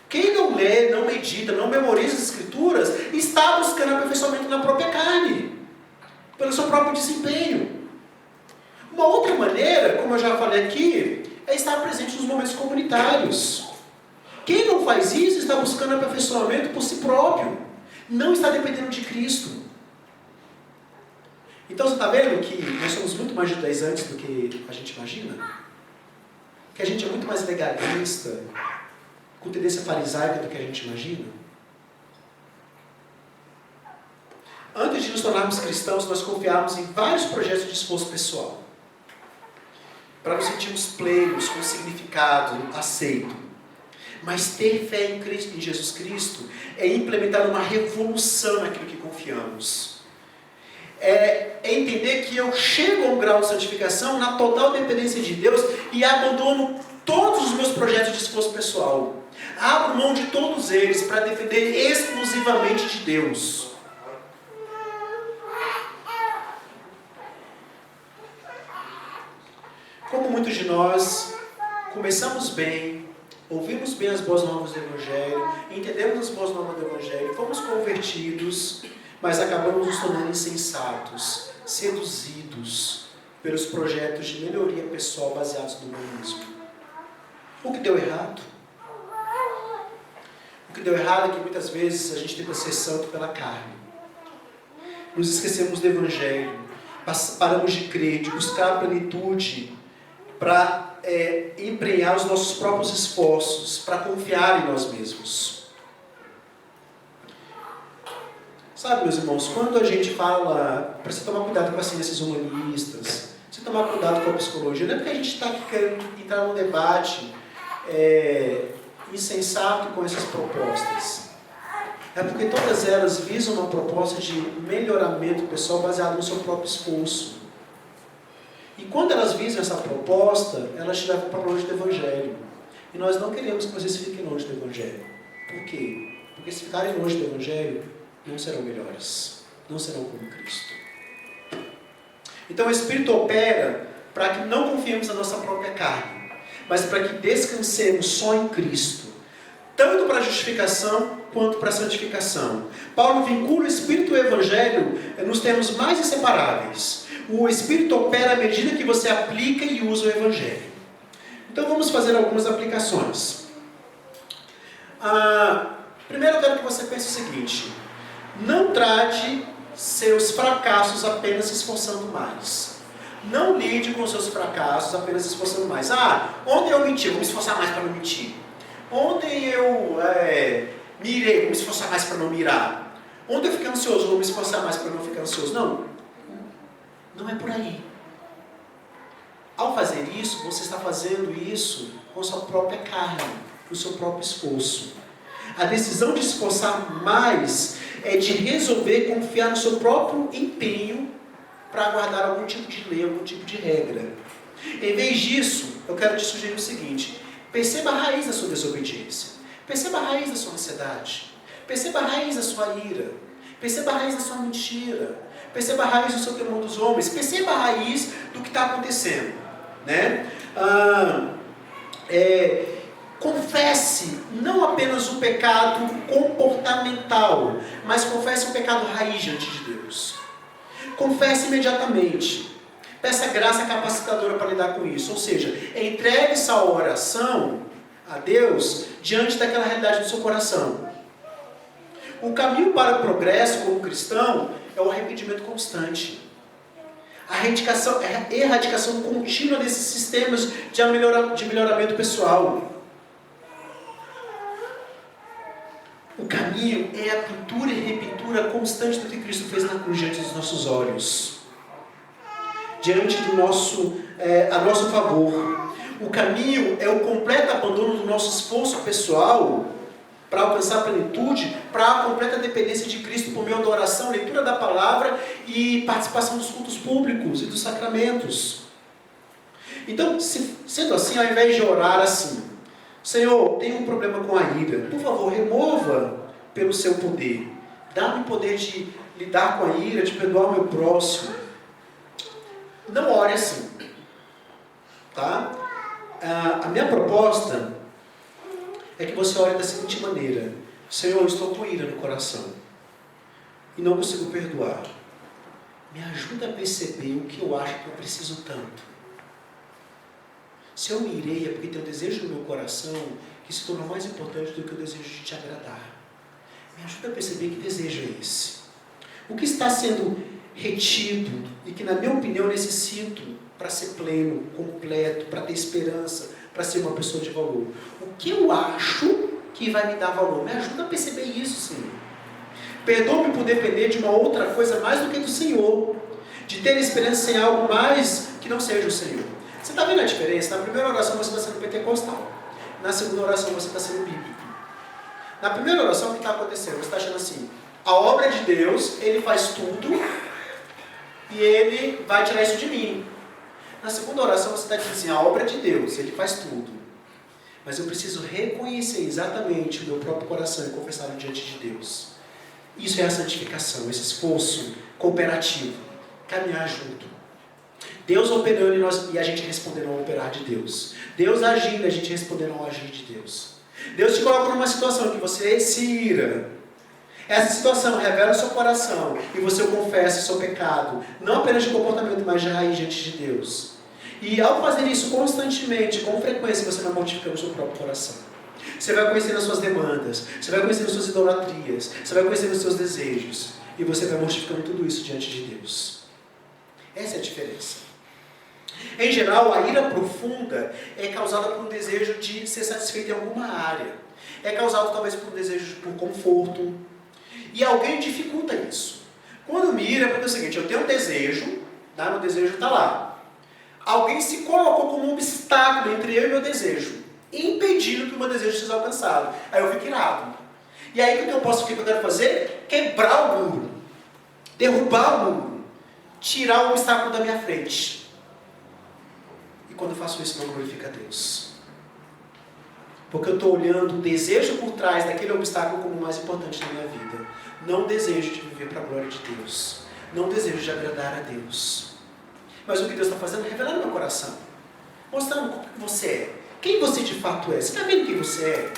Quem não lê, não medita, não memoriza as Escrituras, está buscando aperfeiçoamento na própria carne, pelo seu próprio desempenho. Uma outra maneira, como eu já falei aqui, é estar presente nos momentos comunitários. Quem não faz isso está buscando aperfeiçoamento por si próprio, não está dependendo de Cristo. Então você está vendo que nós somos muito mais judaizantes do que a gente imagina? Que a gente é muito mais legalista, com tendência farisaica do que a gente imagina? Antes de nos tornarmos cristãos, nós confiávamos em vários projetos de esforço pessoal, para nos sentirmos plenos, com significado, aceito. Mas ter fé em Cristo, em Jesus Cristo, é implementar uma revolução naquilo que confiamos. É entender que eu chego a um grau de santificação na total dependência de Deus e abandono todos os meus projetos de esforço pessoal. Abro mão de todos eles para depender exclusivamente de Deus. Como muitos de nós começamos bem, ouvimos bem as boas novas do Evangelho, entendemos as boas novas do Evangelho, fomos convertidos, mas acabamos nos tornando insensatos, seduzidos pelos projetos de melhoria pessoal baseados no humanismo. O que deu errado? O que deu errado é que muitas vezes a gente tenta ser santo pela carne. nos esquecemos do Evangelho, paramos de crer, de buscar a plenitude para empenhar os nossos próprios esforços, para confiar em nós mesmos. Sabe, meus irmãos, quando a gente fala para você tomar cuidado com as ciências humanistas, você tomar cuidado com a psicologia, não é porque a gente está aqui querendo entrar num debate insensato com essas propostas. É porque todas elas visam uma proposta de melhoramento pessoal baseado no seu próprio esforço. E quando elas visam essa proposta, elas te levam para longe do Evangelho. E nós não queremos que vocês fiquem longe do Evangelho. Por quê? Porque se ficarem longe do Evangelho, não serão melhores. Não serão como Cristo. Então o Espírito opera para que não confiemos na nossa própria carne, mas para que descansemos só em Cristo. Tanto para a justificação, quanto para a santificação. Paulo vincula o Espírito e o Evangelho nos termos mais inseparáveis. O Espírito opera à medida que você aplica e usa o Evangelho. Então vamos fazer algumas aplicações. Primeiro eu quero que você pense o seguinte: não trate seus fracassos apenas se esforçando mais. Não lide com os seus fracassos apenas se esforçando mais. Ontem eu menti, vou me esforçar mais para não mentir. Ontem eu mirei, vou me esforçar mais para não mirar. Ontem eu fiquei ansioso, vou me esforçar mais para não ficar ansioso. Não é por aí. Ao fazer isso, você está fazendo isso com a sua própria carne, com o seu próprio esforço. A decisão de se esforçar mais é de resolver confiar no seu próprio empenho para guardar algum tipo de lei, algum tipo de regra. Em vez disso, eu quero te sugerir o seguinte: perceba a raiz da sua desobediência. Perceba a raiz da sua ansiedade. Perceba a raiz da sua ira. Perceba a raiz da sua mentira. Perceba a raiz do seu temor dos homens. Perceba a raiz do que está acontecendo. Né? Confesse não apenas o pecado comportamental, mas confesse o pecado raiz diante de Deus. Confesse imediatamente. Peça graça capacitadora para lidar com isso. Ou seja, entregue essa oração a Deus diante daquela realidade do seu coração. O caminho para o progresso como cristão é o arrependimento constante. A erradicação contínua desses sistemas de melhoramento pessoal. O caminho é a pintura e repintura constante do que Cristo fez na cruz diante dos nossos olhos. Diante do a nosso favor. O caminho é o completo abandono do nosso esforço pessoal para alcançar a plenitude, para a completa dependência de Cristo por meio da oração, leitura da palavra e participação dos cultos públicos e dos sacramentos. Então, sendo assim, ao invés de orar assim: Senhor, tenho um problema com a ira, por favor, remova pelo seu poder. Dá-me o poder de lidar com a ira, de perdoar o meu próximo. Não ore assim. Tá? A minha proposta é que você ore da seguinte maneira: Senhor, eu estou com ira no coração e não consigo perdoar. Me ajuda a perceber o que eu acho que eu preciso tanto. Se eu me irei é porque tem um desejo no meu coração que se tornou mais importante do que o desejo de te agradar. Me ajuda a perceber que desejo é esse. O que está sendo retido e que, na minha opinião, eu necessito para ser pleno, completo, para ter esperança, para ser uma pessoa de valor. O que eu acho que vai me dar valor? Me ajuda a perceber isso, Senhor. Perdoa-me por depender de uma outra coisa mais do que do Senhor. De ter esperança em algo mais que não seja o Senhor. Você está vendo a diferença? Na primeira oração você está sendo pentecostal. Na segunda oração você está sendo bíblico. Na primeira oração o que está acontecendo? Você está achando assim: a obra de Deus, Ele faz tudo e Ele vai tirar isso de mim. Na segunda oração você está dizendo assim: a obra de Deus, Ele faz tudo. Mas eu preciso reconhecer exatamente o meu próprio coração e confessá-lo diante de Deus. Isso é a santificação, esse esforço cooperativo. Caminhar junto. Deus operando em nós e a gente respondendo ao operar de Deus. Deus agindo e a gente respondendo ao agir de Deus. Deus te coloca numa situação que você se ira. Essa situação revela o seu coração e você confessa o seu pecado, não apenas de comportamento, mas de raiz diante de Deus. E ao fazer isso constantemente, com frequência, você vai mortificando o seu próprio coração. Você vai conhecendo as suas demandas, você vai conhecendo as suas idolatrias, você vai conhecendo os seus desejos. e você vai mortificando tudo isso diante de Deus. Essa é a diferença. Em geral, a ira profunda é causada por um desejo de ser satisfeito em alguma área. É causado talvez por um desejo por conforto. E alguém dificulta isso. Quando me ira, é porque é o seguinte, eu tenho um desejo, tá? Meu desejo está lá. Alguém se colocou como um obstáculo entre eu e meu desejo, impedindo que o meu desejo seja alcançado. Aí eu fico irado. E aí o que eu posso, o que eu quero fazer? Quebrar o muro. Derrubar o muro. Tirar o obstáculo da minha frente. E quando eu faço isso, não glorifica a Deus. Porque eu estou olhando o desejo por trás daquele obstáculo como o mais importante da minha vida. Não o desejo de viver para a glória de Deus. Não o desejo de agradar a Deus. Mas o que Deus está fazendo é revelando meu coração. Mostrando como você é. Quem você de fato é. Você está vendo quem você é?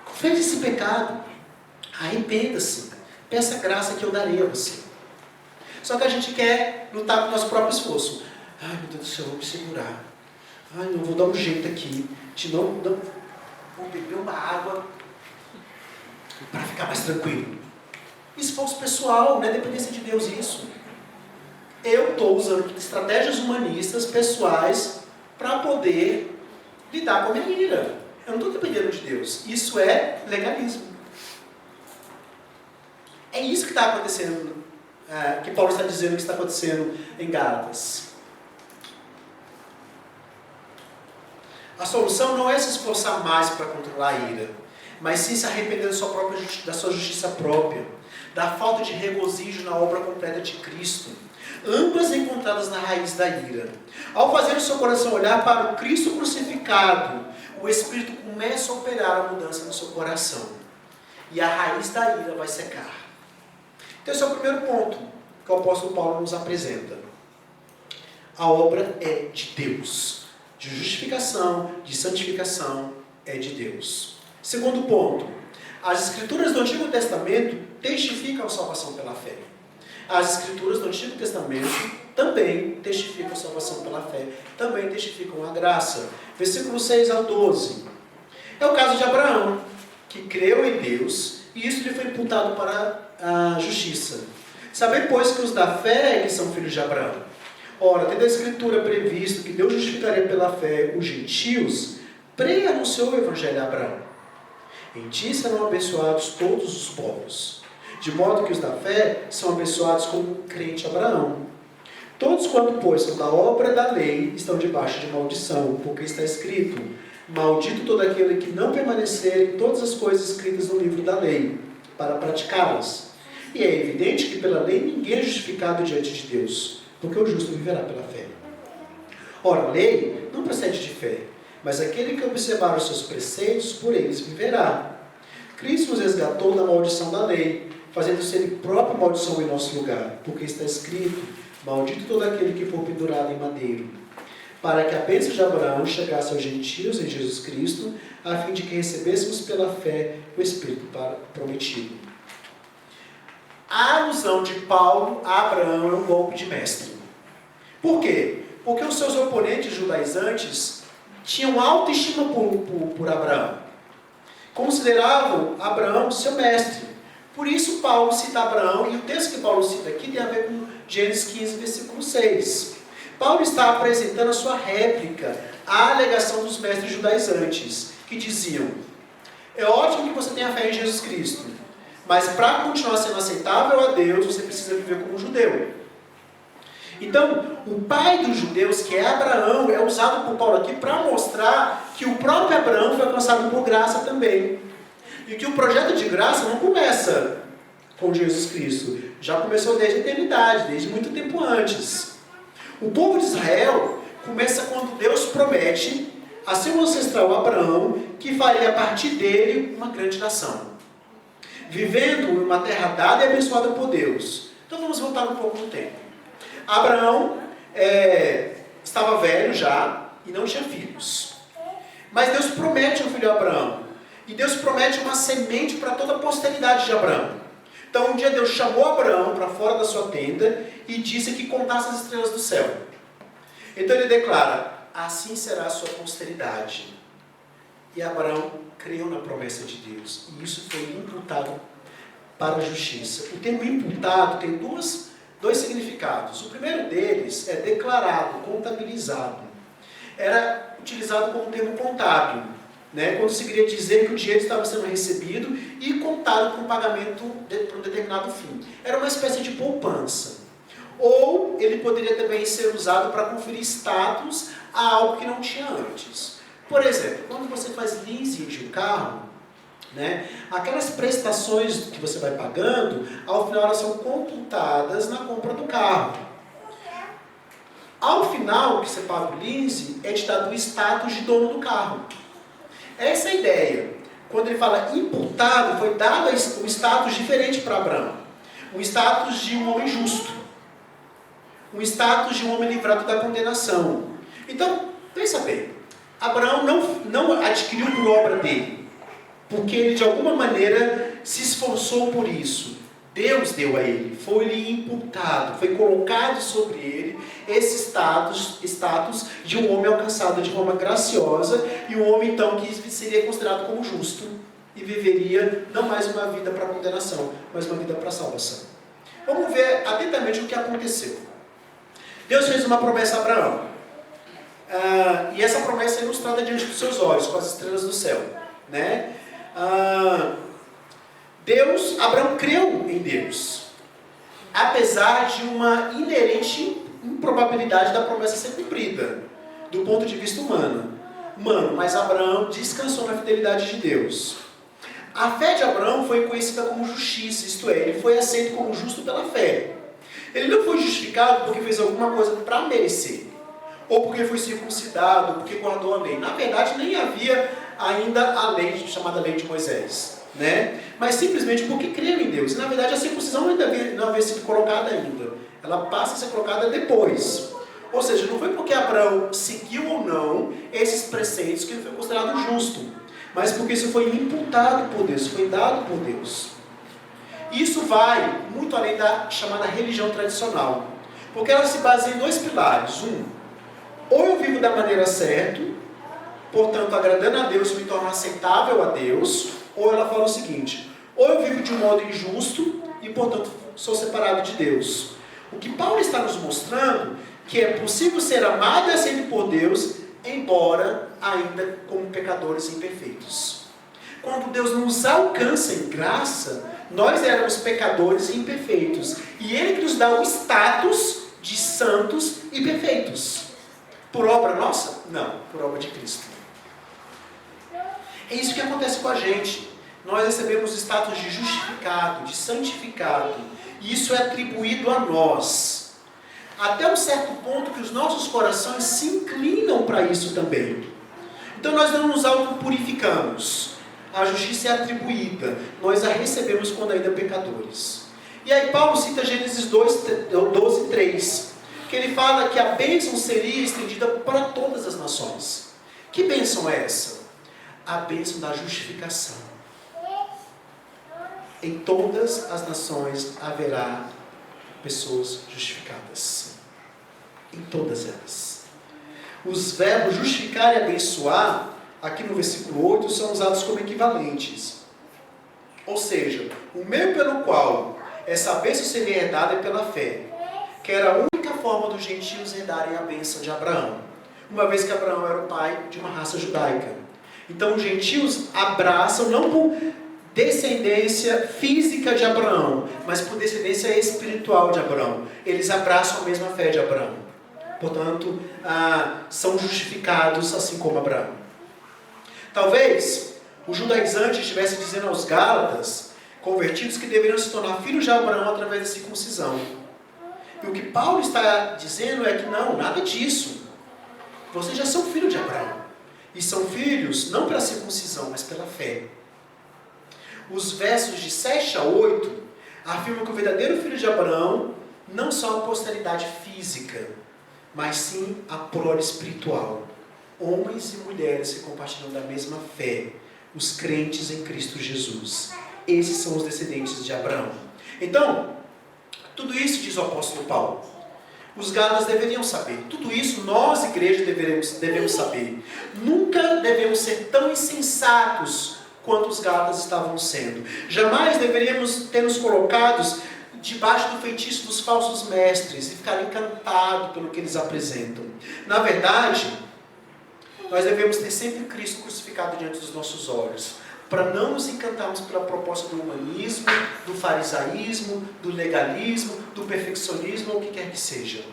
Confesse esse pecado. Arrependa-se. Peça a graça que eu darei a você. Só que a gente quer lutar com o nosso próprio esforço. Ai, meu Deus do céu, eu vou me segurar. Ai, não, vou dar um jeito aqui. Vou beber uma água para ficar mais tranquilo. Esforço pessoal, não é dependência de Deus isso. Eu estou usando estratégias humanistas, pessoais, para poder lidar com a minha ira. Eu não estou dependendo de Deus. Isso é legalismo. É isso que está acontecendo, que Paulo está dizendo que está acontecendo em Gálatas. A solução não é se esforçar mais para controlar a ira, mas sim se arrepender da sua justiça própria, da falta de regozijo na obra completa de Cristo, ambas encontradas na raiz da ira. Ao fazer o seu coração olhar para o Cristo crucificado, o Espírito começa a operar a mudança no seu coração, e a raiz da ira vai secar. Então esse é o primeiro ponto que o apóstolo Paulo nos apresenta. A obra é de Deus. De justificação, de santificação, é de Deus. Segundo ponto, as Escrituras do Antigo Testamento testificam a salvação pela fé. As Escrituras do Antigo Testamento também testificam a salvação pela fé, também testificam a graça. Versículo 6 ao 12. É o caso de Abraão, que creu em Deus, e isso lhe foi imputado para a justiça. Sabei, pois, que os da fé é que são filhos de Abraão. Ora, tendo a Escritura previsto que Deus justificaria pela fé os gentios, pré-anunciou o Evangelho a Abraão. Em ti serão abençoados todos os povos, de modo que os da fé são abençoados como crente Abraão. Todos quanto, pois, são da obra da lei, estão debaixo de maldição, porque está escrito: maldito todo aquele que não permanecer em todas as coisas escritas no livro da lei, para praticá-las. E é evidente que pela lei ninguém é justificado diante de Deus, porque o justo viverá pela fé. Ora, a lei não procede de fé, mas aquele que observar os seus preceitos, por eles viverá. Cristo nos resgatou da maldição da lei, fazendo-se ele próprio maldição em nosso lugar, porque está escrito: maldito todo aquele que for pendurado em madeiro, para que a bênção de Abraão chegasse aos gentios em Jesus Cristo, a fim de que recebêssemos pela fé o Espírito prometido. A alusão de Paulo a Abraão é um golpe de mestre. Por quê? Porque os seus oponentes judaizantes tinham autoestima por Abraão. Consideravam Abraão seu mestre. Por isso Paulo cita Abraão, e o texto que Paulo cita aqui tem a ver com Gênesis 15, versículo 6. Paulo está apresentando a sua réplica à alegação dos mestres judaizantes, que diziam: é ótimo que você tenha fé em Jesus Cristo, mas para continuar sendo aceitável a Deus, você precisa viver como judeu. Então, o pai dos judeus, que é Abraão, é usado por Paulo aqui para mostrar que o próprio Abraão foi alcançado por graça também. E que o projeto de graça não começa com Jesus Cristo. Já começou desde a eternidade, desde muito tempo antes. O povo de Israel começa quando Deus promete a seu ancestral Abraão que faria a partir dele uma grande nação, vivendo em uma terra dada e abençoada por Deus. Então vamos voltar um pouco no tempo. Abraão estava velho já e não tinha filhos. Mas Deus promete um filho a Abraão. E Deus promete uma semente para toda a posteridade de Abraão. Então um dia Deus chamou Abraão para fora da sua tenda e disse que contasse as estrelas do céu. Então ele declara: assim será a sua posteridade. E Abraão creu na promessa de Deus. E isso foi imputado para a justiça. O termo imputado tem dois significados. O primeiro deles é declarado, contabilizado. Era utilizado como termo contábil, né? Quando se queria dizer que o dinheiro estava sendo recebido e contado para um pagamento para um determinado fim. Era uma espécie de poupança. Ou ele poderia também ser usado para conferir status a algo que não tinha antes. Por exemplo, quando você faz leasing de um carro, né, aquelas prestações que você vai pagando, ao final elas são computadas na compra do carro. Ao final, que você paga o leasing, é te dado o status de dono do carro. Essa é a ideia. Quando ele fala imputado, foi dado um status diferente para Abraão. Um status de um homem justo. Um status de um homem livrado da condenação. Então, pensa bem. Abraão não adquiriu por obra dele. Porque ele, de alguma maneira, se esforçou por isso. Deus deu a ele, foi-lhe imputado, foi colocado sobre ele esse status de um homem alcançado de forma graciosa e um homem, então, que seria considerado como justo e viveria não mais uma vida para condenação, mas uma vida para salvação. Vamos ver atentamente o que aconteceu. Deus fez uma promessa a Abraão. E essa promessa é ilustrada diante dos seus olhos, com as estrelas do céu, né? Abraão creu em Deus, apesar de uma inerente improbabilidade da promessa ser cumprida, do ponto de vista humano, mas Abraão descansou na fidelidade de Deus. A fé de Abraão foi conhecida como justiça, isto é, ele foi aceito como justo pela fé. Ele não foi justificado porque fez alguma coisa para merecer, ou porque foi circuncidado, ou porque guardou a lei. Na verdade, nem havia ainda a lei, chamada lei de Moisés, né? Mas simplesmente porque creu em Deus. E na verdade a circuncisão ainda não havia sido colocada ainda. Ela passa a ser colocada depois. Ou seja, não foi porque Abraão seguiu ou não esses preceitos que ele foi considerado justo, mas porque isso foi imputado por Deus, foi dado por Deus. Isso vai muito além da chamada religião tradicional, porque ela se baseia em dois pilares. Ou eu vivo da maneira certa, portanto agradando a Deus, me torno aceitável a Deus, ou ela fala o seguinte: ou eu vivo de um modo injusto e portanto sou separado de Deus. O que Paulo está nos mostrando que é possível ser amado e aceito por Deus, embora ainda como pecadores imperfeitos. Quando Deus nos alcança em graça, nós éramos pecadores e imperfeitos, e Ele nos dá o status de santos e perfeitos. Por obra nossa? Não, por obra de Cristo. É isso que acontece com a gente. Nós recebemos o status de justificado, de santificado, e isso é atribuído a nós. Até um certo ponto que os nossos corações se inclinam para isso também. Então nós não nos autopurificamos. A justiça é atribuída. Nós a recebemos quando ainda pecadores. E aí Paulo cita Gênesis 12, 3, que ele fala que a bênção seria estendida para todas as nações. Que bênção é essa? A bênção da justificação. Em todas as nações haverá pessoas justificadas. Em todas elas. Os verbos justificar e abençoar, aqui no versículo 8, são usados como equivalentes. Ou seja, o meio pelo qual essa bênção seria herdada é pela fé, que era a única forma dos gentios herdarem a bênção de Abraão, uma vez que Abraão era o pai de uma raça judaica. Então os gentios abraçam, não por descendência física de Abraão, mas por descendência espiritual de Abraão. Eles abraçam a mesma fé de Abraão. Portanto, são justificados assim como Abraão. Talvez os judaizantes estivessem dizendo aos gálatas, convertidos, que deveriam se tornar filhos de Abraão através da circuncisão. E o que Paulo está dizendo é que não, nada disso. Vocês já são filhos de Abraão. E são filhos não pela circuncisão, mas pela fé. Os versos de 7 a 8 afirmam que o verdadeiro filho de Abraão não são a posteridade física, mas sim a prole espiritual. Homens e mulheres que compartilham da mesma fé, os crentes em Cristo Jesus. Esses são os descendentes de Abraão. Então, tudo isso diz o apóstolo Paulo. Os gálatas deveriam saber. Tudo isso nós, igreja, devemos saber. Nunca devemos ser tão insensatos quanto os Gálatas estavam sendo. Jamais deveríamos ter nos colocados debaixo do feitiço dos falsos mestres e ficar encantado pelo que eles apresentam. Na verdade, nós devemos ter sempre Cristo crucificado diante dos nossos olhos, para não nos encantarmos pela proposta do humanismo, do farisaísmo, do legalismo, do perfeccionismo, ou o que quer que seja.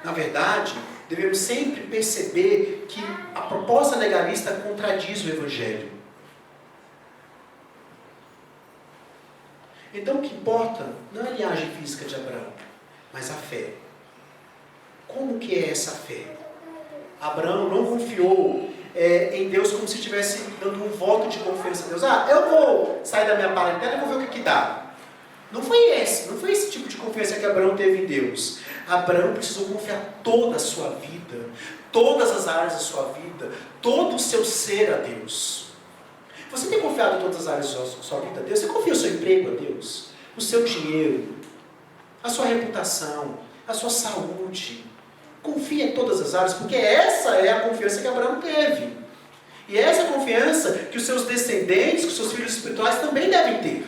Na verdade, devemos sempre perceber que a proposta legalista contradiz o Evangelho. Então o que importa não é a linhagem física de Abraão, mas a fé. Como que é essa fé? Abraão não confiou em Deus como se estivesse dando um voto de confiança a Deus. Eu vou sair da minha parentela e vou ver o que dá. Não foi esse tipo de confiança que Abraão teve em Deus. Abraão precisou confiar toda a sua vida, todas as áreas da sua vida, todo o seu ser a Deus. Você tem confiado em todas as áreas da sua vida a Deus? Você confia o seu emprego a Deus? O seu dinheiro? A sua reputação? A sua saúde? Confia em todas as áreas, porque essa é a confiança que Abraão teve. E é essa confiança que os seus descendentes, que os seus filhos espirituais também devem ter.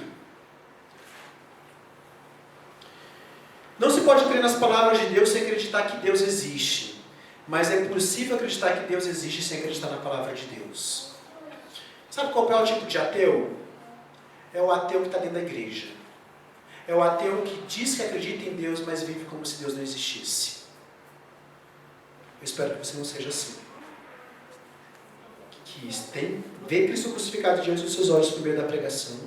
Não se pode crer nas palavras de Deus sem acreditar que Deus existe. Mas é possível acreditar que Deus existe sem acreditar na palavra de Deus. Sabe qual é o tipo de ateu? É o ateu que está dentro da igreja. É o ateu que diz que acredita em Deus, mas vive como se Deus não existisse. Eu espero que você não seja assim. Que vê Cristo crucificado diante dos seus olhos no meio da pregação,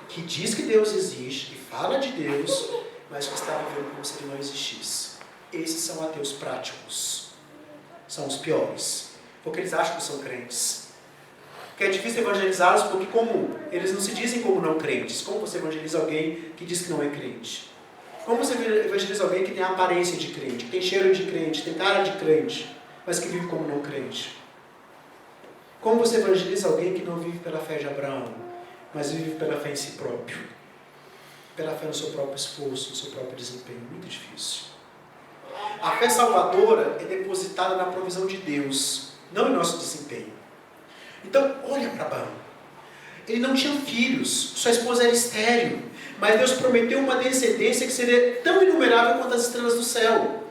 que diz que Deus existe, que fala de Deus, mas que está vivendo como se ele não existisse. Esses são ateus práticos. São os piores. Porque eles acham que são crentes. Porque é difícil evangelizá-los, porque como eles não se dizem como não crentes. Como você evangeliza alguém que diz que não é crente? Como você evangeliza alguém que tem a aparência de crente, que tem cheiro de crente, tem cara de crente, mas que vive como não crente? Como você evangeliza alguém que não vive pela fé de Abraão, mas vive pela fé em si próprio? Pela fé no seu próprio esforço, no seu próprio desempenho? Muito difícil. A fé salvadora é depositada na provisão de Deus, não em nosso desempenho. Então, olha para Abraão. Ele não tinha filhos, sua esposa era estéril, mas Deus prometeu uma descendência que seria tão inumerável quanto as estrelas do céu.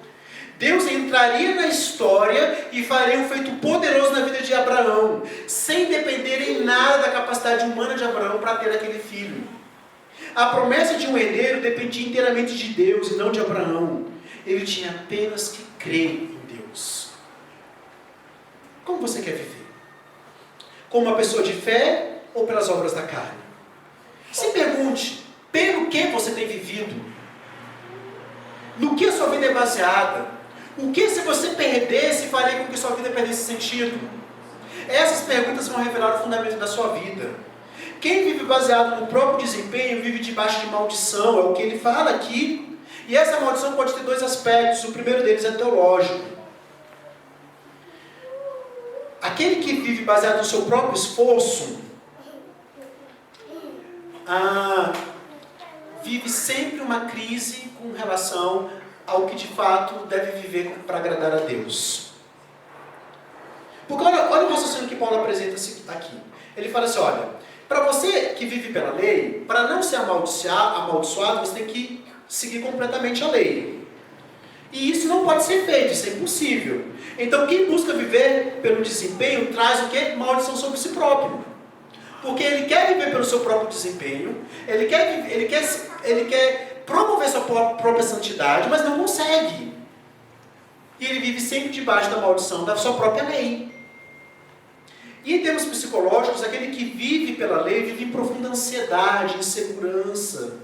Deus entraria na história e faria um feito poderoso na vida de Abraão, sem depender em nada da capacidade humana de Abraão para ter aquele filho. A promessa de um herdeiro dependia inteiramente de Deus e não de Abraão. Ele tinha apenas que crer em Deus. Como você quer viver? Como uma pessoa de fé ou pelas obras da carne? Se pergunte, pelo que você tem vivido? No que a sua vida é baseada? O que se você perdesse faria com que sua vida perdesse sentido? Essas perguntas vão revelar o fundamento da sua vida. Quem vive baseado no próprio desempenho vive debaixo de maldição, é o que ele fala aqui. E essa maldição pode ter dois aspectos. O primeiro deles é teológico. Aquele que vive baseado no seu próprio esforço, vive sempre uma crise com relação ao que de fato deve viver para agradar a Deus. Porque olha o raciocínio que Paulo apresenta aqui. Ele fala assim, olha, para você que vive pela lei, para não ser amaldiçoado, você tem que seguir completamente a lei. E isso não pode ser feito, isso é impossível. Então quem busca viver pelo desempenho traz o quê? Maldição sobre si próprio. Porque ele quer viver pelo seu próprio desempenho, ele quer promover sua própria santidade, mas não consegue. E ele vive sempre debaixo da maldição da sua própria lei. E em termos psicológicos, aquele que vive pela lei vive em profunda ansiedade, insegurança.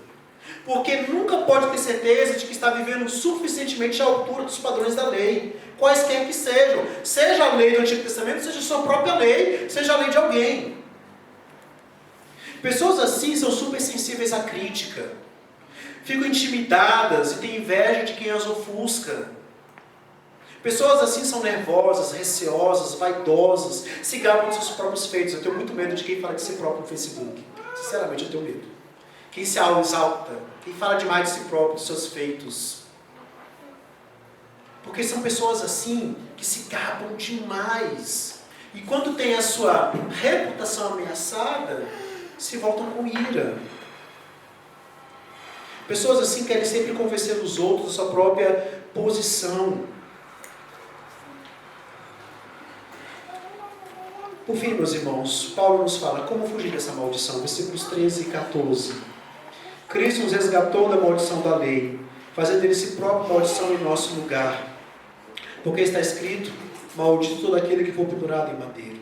Porque nunca pode ter certeza de que está vivendo suficientemente à altura dos padrões da lei, quaisquer que sejam. Seja a lei do Antigo Testamento, seja a sua própria lei, seja a lei de alguém. Pessoas assim são super sensíveis à crítica. Ficam intimidadas e têm inveja de quem as ofusca. Pessoas assim são nervosas, receosas, vaidosas, se gabam dos seus próprios feitos. Eu tenho muito medo de quem fala de si próprio no Facebook. Sinceramente, eu tenho medo. Quem se exalta, quem fala demais de si próprio, dos seus feitos. Porque são pessoas assim, que se gabam demais. E quando tem a sua reputação ameaçada, se voltam com ira. Pessoas assim querem sempre convencer os outros da sua própria posição. Por fim, meus irmãos, Paulo nos fala como fugir dessa maldição. Versículos 13 e 14. Cristo nos resgatou da maldição da lei, fazendo ele si próprio maldição em nosso lugar. Porque está escrito: maldito todo aquele que for pendurado em madeiro,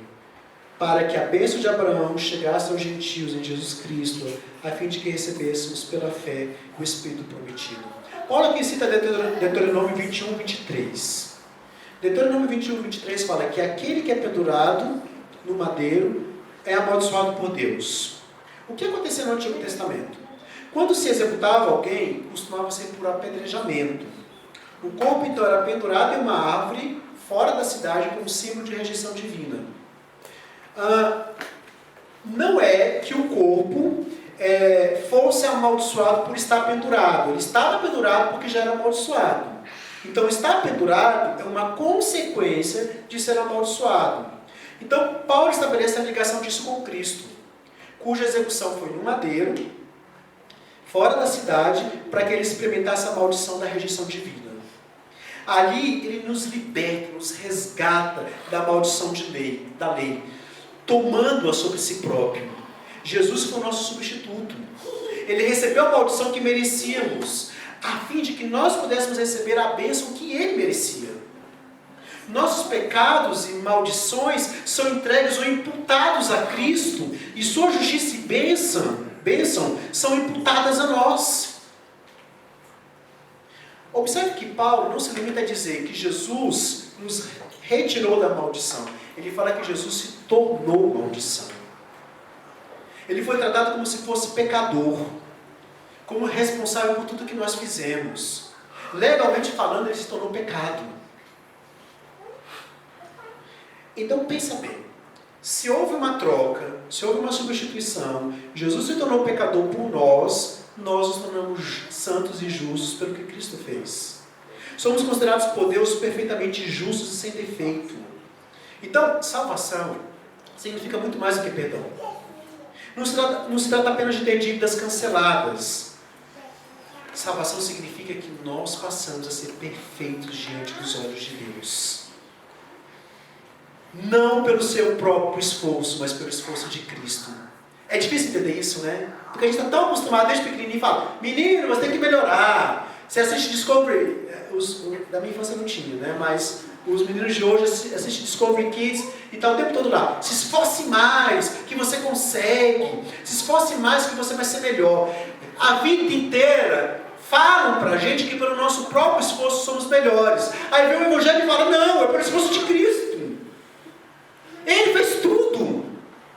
para que a bênção de Abraão chegasse aos gentios em Jesus Cristo, a fim de que recebêssemos pela fé o Espírito prometido. Paulo aqui cita Deuteronômio 21, 23. Deuteronômio 21, 23 fala que aquele que é pendurado no madeiro é amaldiçoado por Deus. O que acontecia no Antigo Testamento? Quando se executava alguém, costumava ser por apedrejamento. O corpo então era pendurado em uma árvore fora da cidade como símbolo de rejeição divina. Não é que o corpo fosse amaldiçoado por estar pendurado. Ele estava pendurado porque já era amaldiçoado. Então, estar pendurado é uma consequência de ser amaldiçoado. Então, Paulo estabelece a ligação disso com Cristo, cuja execução foi no madeiro, fora da cidade, para que ele experimentasse a maldição da rejeição divina. Ali, ele nos liberta, nos resgata da maldição da lei, tomando-a sobre si próprio. Jesus foi o nosso substituto. Ele recebeu a maldição que merecíamos, a fim de que nós pudéssemos receber a bênção que ele merecia. Nossos pecados e maldições são entregues ou imputados a Cristo, e sua justiça e bênção são imputadas a nós. Observe que Paulo não se limita a dizer que Jesus nos retirou da maldição. Ele fala que Jesus se tornou maldição. Ele foi tratado como se fosse pecador, como responsável por tudo que nós fizemos. Legalmente falando, ele se tornou pecado. Então pensa bem, se houve uma troca, se houve uma substituição, Jesus se tornou pecador por nós nos tornamos santos e justos pelo que Cristo fez. Somos considerados por Deus perfeitamente justos e sem defeito. Então, salvação significa muito mais do que perdão. Não se trata apenas de ter dívidas canceladas. Salvação significa que nós passamos a ser perfeitos diante dos olhos de Deus. Não pelo seu próprio esforço, mas pelo esforço de Cristo. É difícil entender isso, né? Porque a gente está tão acostumado desde pequenininho e fala: menino, você tem que melhorar. Você assiste Discovery, da minha infância não tinha, né? Mas os meninos de hoje assistem Discovery Kids e está o tempo todo lá. Se esforce mais, que você consegue. Se esforce mais, que você vai ser melhor. A vida inteira falam pra gente que pelo nosso próprio esforço somos melhores. Aí vem o Evangelho e fala: não, é pelo esforço de Cristo. Ele fez tudo.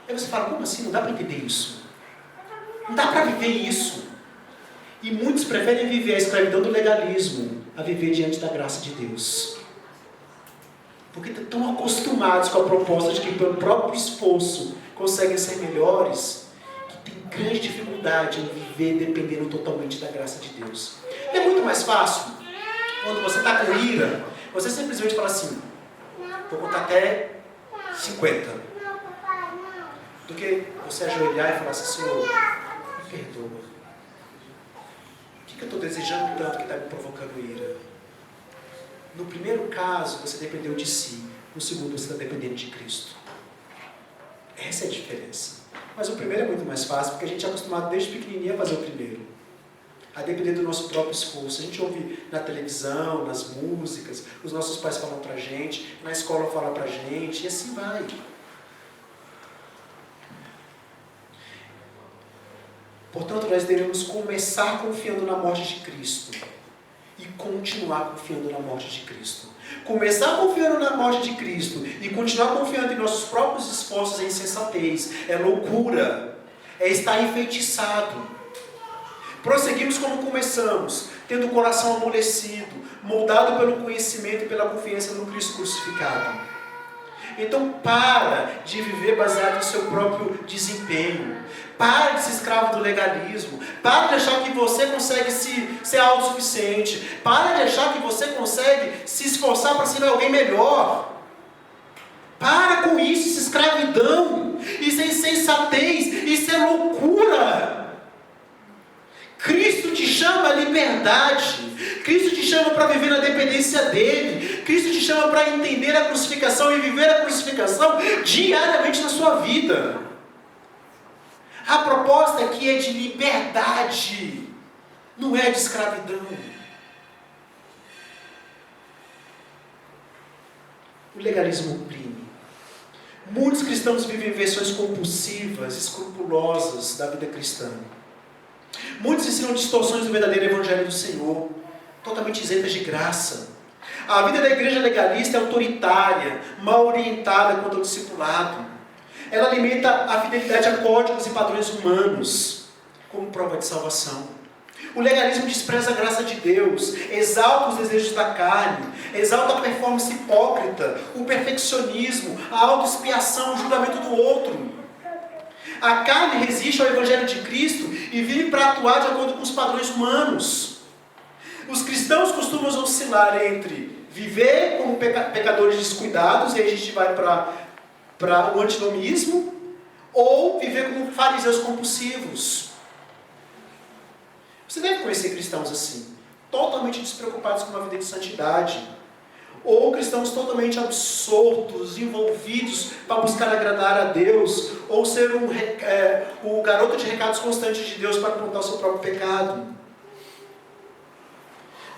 Aí você fala: como assim? Não dá para entender isso. Não dá para viver isso. E muitos preferem viver a escravidão do legalismo a viver diante da graça de Deus. Porque estão tão acostumados com a proposta de que pelo próprio esforço conseguem ser melhores, que tem grande dificuldade em viver dependendo totalmente da graça de Deus. É muito mais fácil, quando você está com ira, você simplesmente fala assim: vou contar até 50. Do que você ajoelhar e falar assim: Senhor, me perdoa. O que eu estou desejando tanto que está me provocando ira? No primeiro caso, você dependeu de si. No segundo, você está dependendo de Cristo. Essa é a diferença. Mas o primeiro é muito mais fácil, porque a gente é acostumado desde pequenininho a fazer o primeiro. A depender do nosso próprio esforço. A gente ouve na televisão, nas músicas, os nossos pais falam pra gente, na escola falam pra gente, e assim vai. Portanto, nós devemos começar confiando na morte de Cristo e continuar confiando na morte de Cristo. Começar confiando na morte de Cristo e continuar confiando em nossos próprios esforços é insensatez, é loucura, é estar enfeitiçado. Prosseguimos como começamos, tendo o coração amolecido, moldado pelo conhecimento e pela confiança no Cristo crucificado. Então para de viver baseado no seu próprio desempenho. Para de ser escravo do legalismo. Para de achar que você consegue ser autossuficiente. Para de achar que você consegue se esforçar para ser alguém melhor. Para com isso e insensatez, isso é loucura. Cristo te chama à liberdade. Cristo te chama para viver na dependência dele. Cristo te chama para entender a crucificação e viver a crucificação diariamente na sua vida. A proposta aqui é de liberdade, não é de escravidão. O legalismo oprime. Muitos cristãos vivem versões compulsivas, escrupulosas da vida cristã. Muitos ensinam distorções do verdadeiro evangelho do Senhor, totalmente isentas de graça. A vida da igreja legalista é autoritária, mal orientada quanto ao discipulado. Ela alimenta a fidelidade a códigos e padrões humanos, como prova de salvação. O legalismo despreza a graça de Deus, exalta os desejos da carne, exalta a performance hipócrita, o perfeccionismo, a autoexpiação, o julgamento do outro. A carne resiste ao evangelho de Cristo e vive para atuar de acordo com os padrões humanos. Os cristãos costumam oscilar entre viver como pecadores descuidados, e aí a gente vai para o antinomismo, ou viver como fariseus compulsivos. Você deve conhecer cristãos assim, totalmente despreocupados com uma vida de santidade, ou cristãos totalmente absortos, envolvidos para buscar agradar a Deus, ou ser o garoto de recados constantes de Deus para apontar o seu próprio pecado.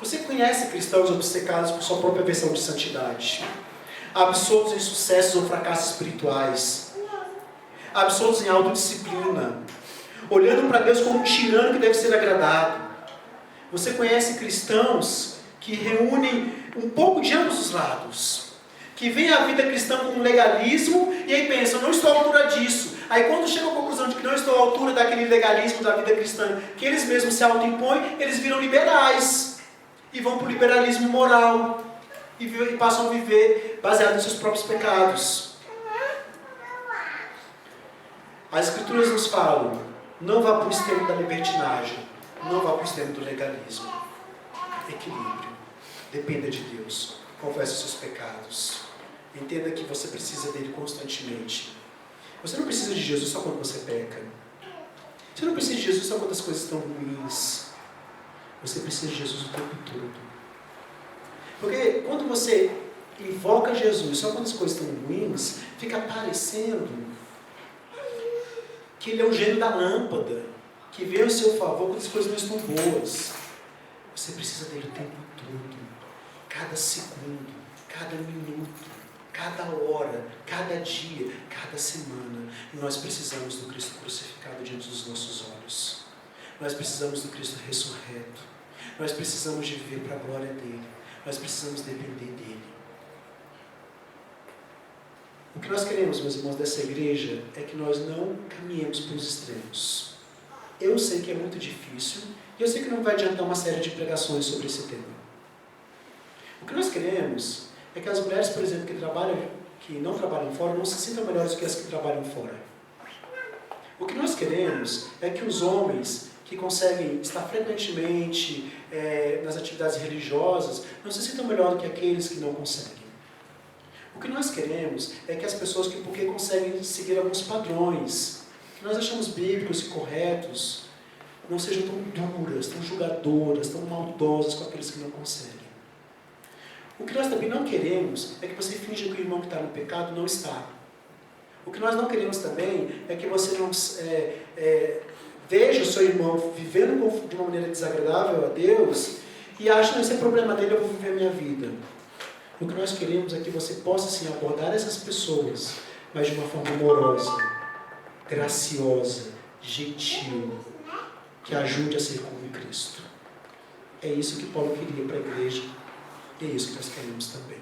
Você conhece cristãos obcecados por sua própria versão de santidade, absortos em sucessos ou fracassos espirituais, absortos em autodisciplina, olhando para Deus como um tirano que deve ser agradado. Você conhece cristãos que reúnem um pouco de ambos os lados, que veem a vida cristã com um legalismo e aí pensam, não estou à altura disso. Aí quando chegam à conclusão de que não estou à altura daquele legalismo da vida cristã, que eles mesmos se autoimpõem, eles viram liberais e vão para o liberalismo moral e passam a viver baseado nos seus próprios pecados. As Escrituras nos falam, não vá para o extremo da libertinagem, não vá para o extremo do legalismo. Equilíbrio. Dependa de Deus. Confesse os seus pecados. Entenda que você precisa dele constantemente. Você não precisa de Jesus só quando você peca. Você não precisa de Jesus só quando as coisas estão ruins. Você precisa de Jesus o tempo todo. Porque quando você invoca Jesus só quando as coisas estão ruins, fica parecendo que ele é o gênio da lâmpada, que vem ao seu favor quando as coisas não estão boas. Você precisa dele o tempo todo, cada segundo, cada minuto, cada hora, cada dia, cada semana. E nós precisamos do Cristo crucificado diante dos nossos olhos. Nós precisamos do Cristo ressurreto. Nós precisamos de viver para a glória dele. Nós precisamos depender dele. O que nós queremos, meus irmãos, dessa igreja é que nós não caminhemos para os extremos. Eu sei que é muito difícil e eu sei que não vai adiantar uma série de pregações sobre esse tema. O que nós queremos é que as mulheres, por exemplo, que não trabalham fora, não se sintam melhores do que as que trabalham fora. O que nós queremos é que os homens que conseguem estar frequentemente nas atividades religiosas não se sintam melhor do que aqueles que não conseguem. O que nós queremos é que as pessoas que porque conseguem seguir alguns padrões, que nós achamos bíblicos e corretos, não sejam tão duras, tão julgadoras, tão maldosas com aqueles que não conseguem. O que nós também não queremos é que você finja que o irmão que está no pecado não está. O que nós não queremos também é que você não veja o seu irmão vivendo de uma maneira desagradável a Deus e ache que isso é problema dele, eu vou viver a minha vida. O que nós queremos é que você possa sim abordar essas pessoas, mas de uma forma amorosa, graciosa, gentil, que ajude a ser como Cristo. É isso que Paulo queria para a igreja, e é isso que nós queremos também.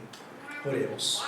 Oremos.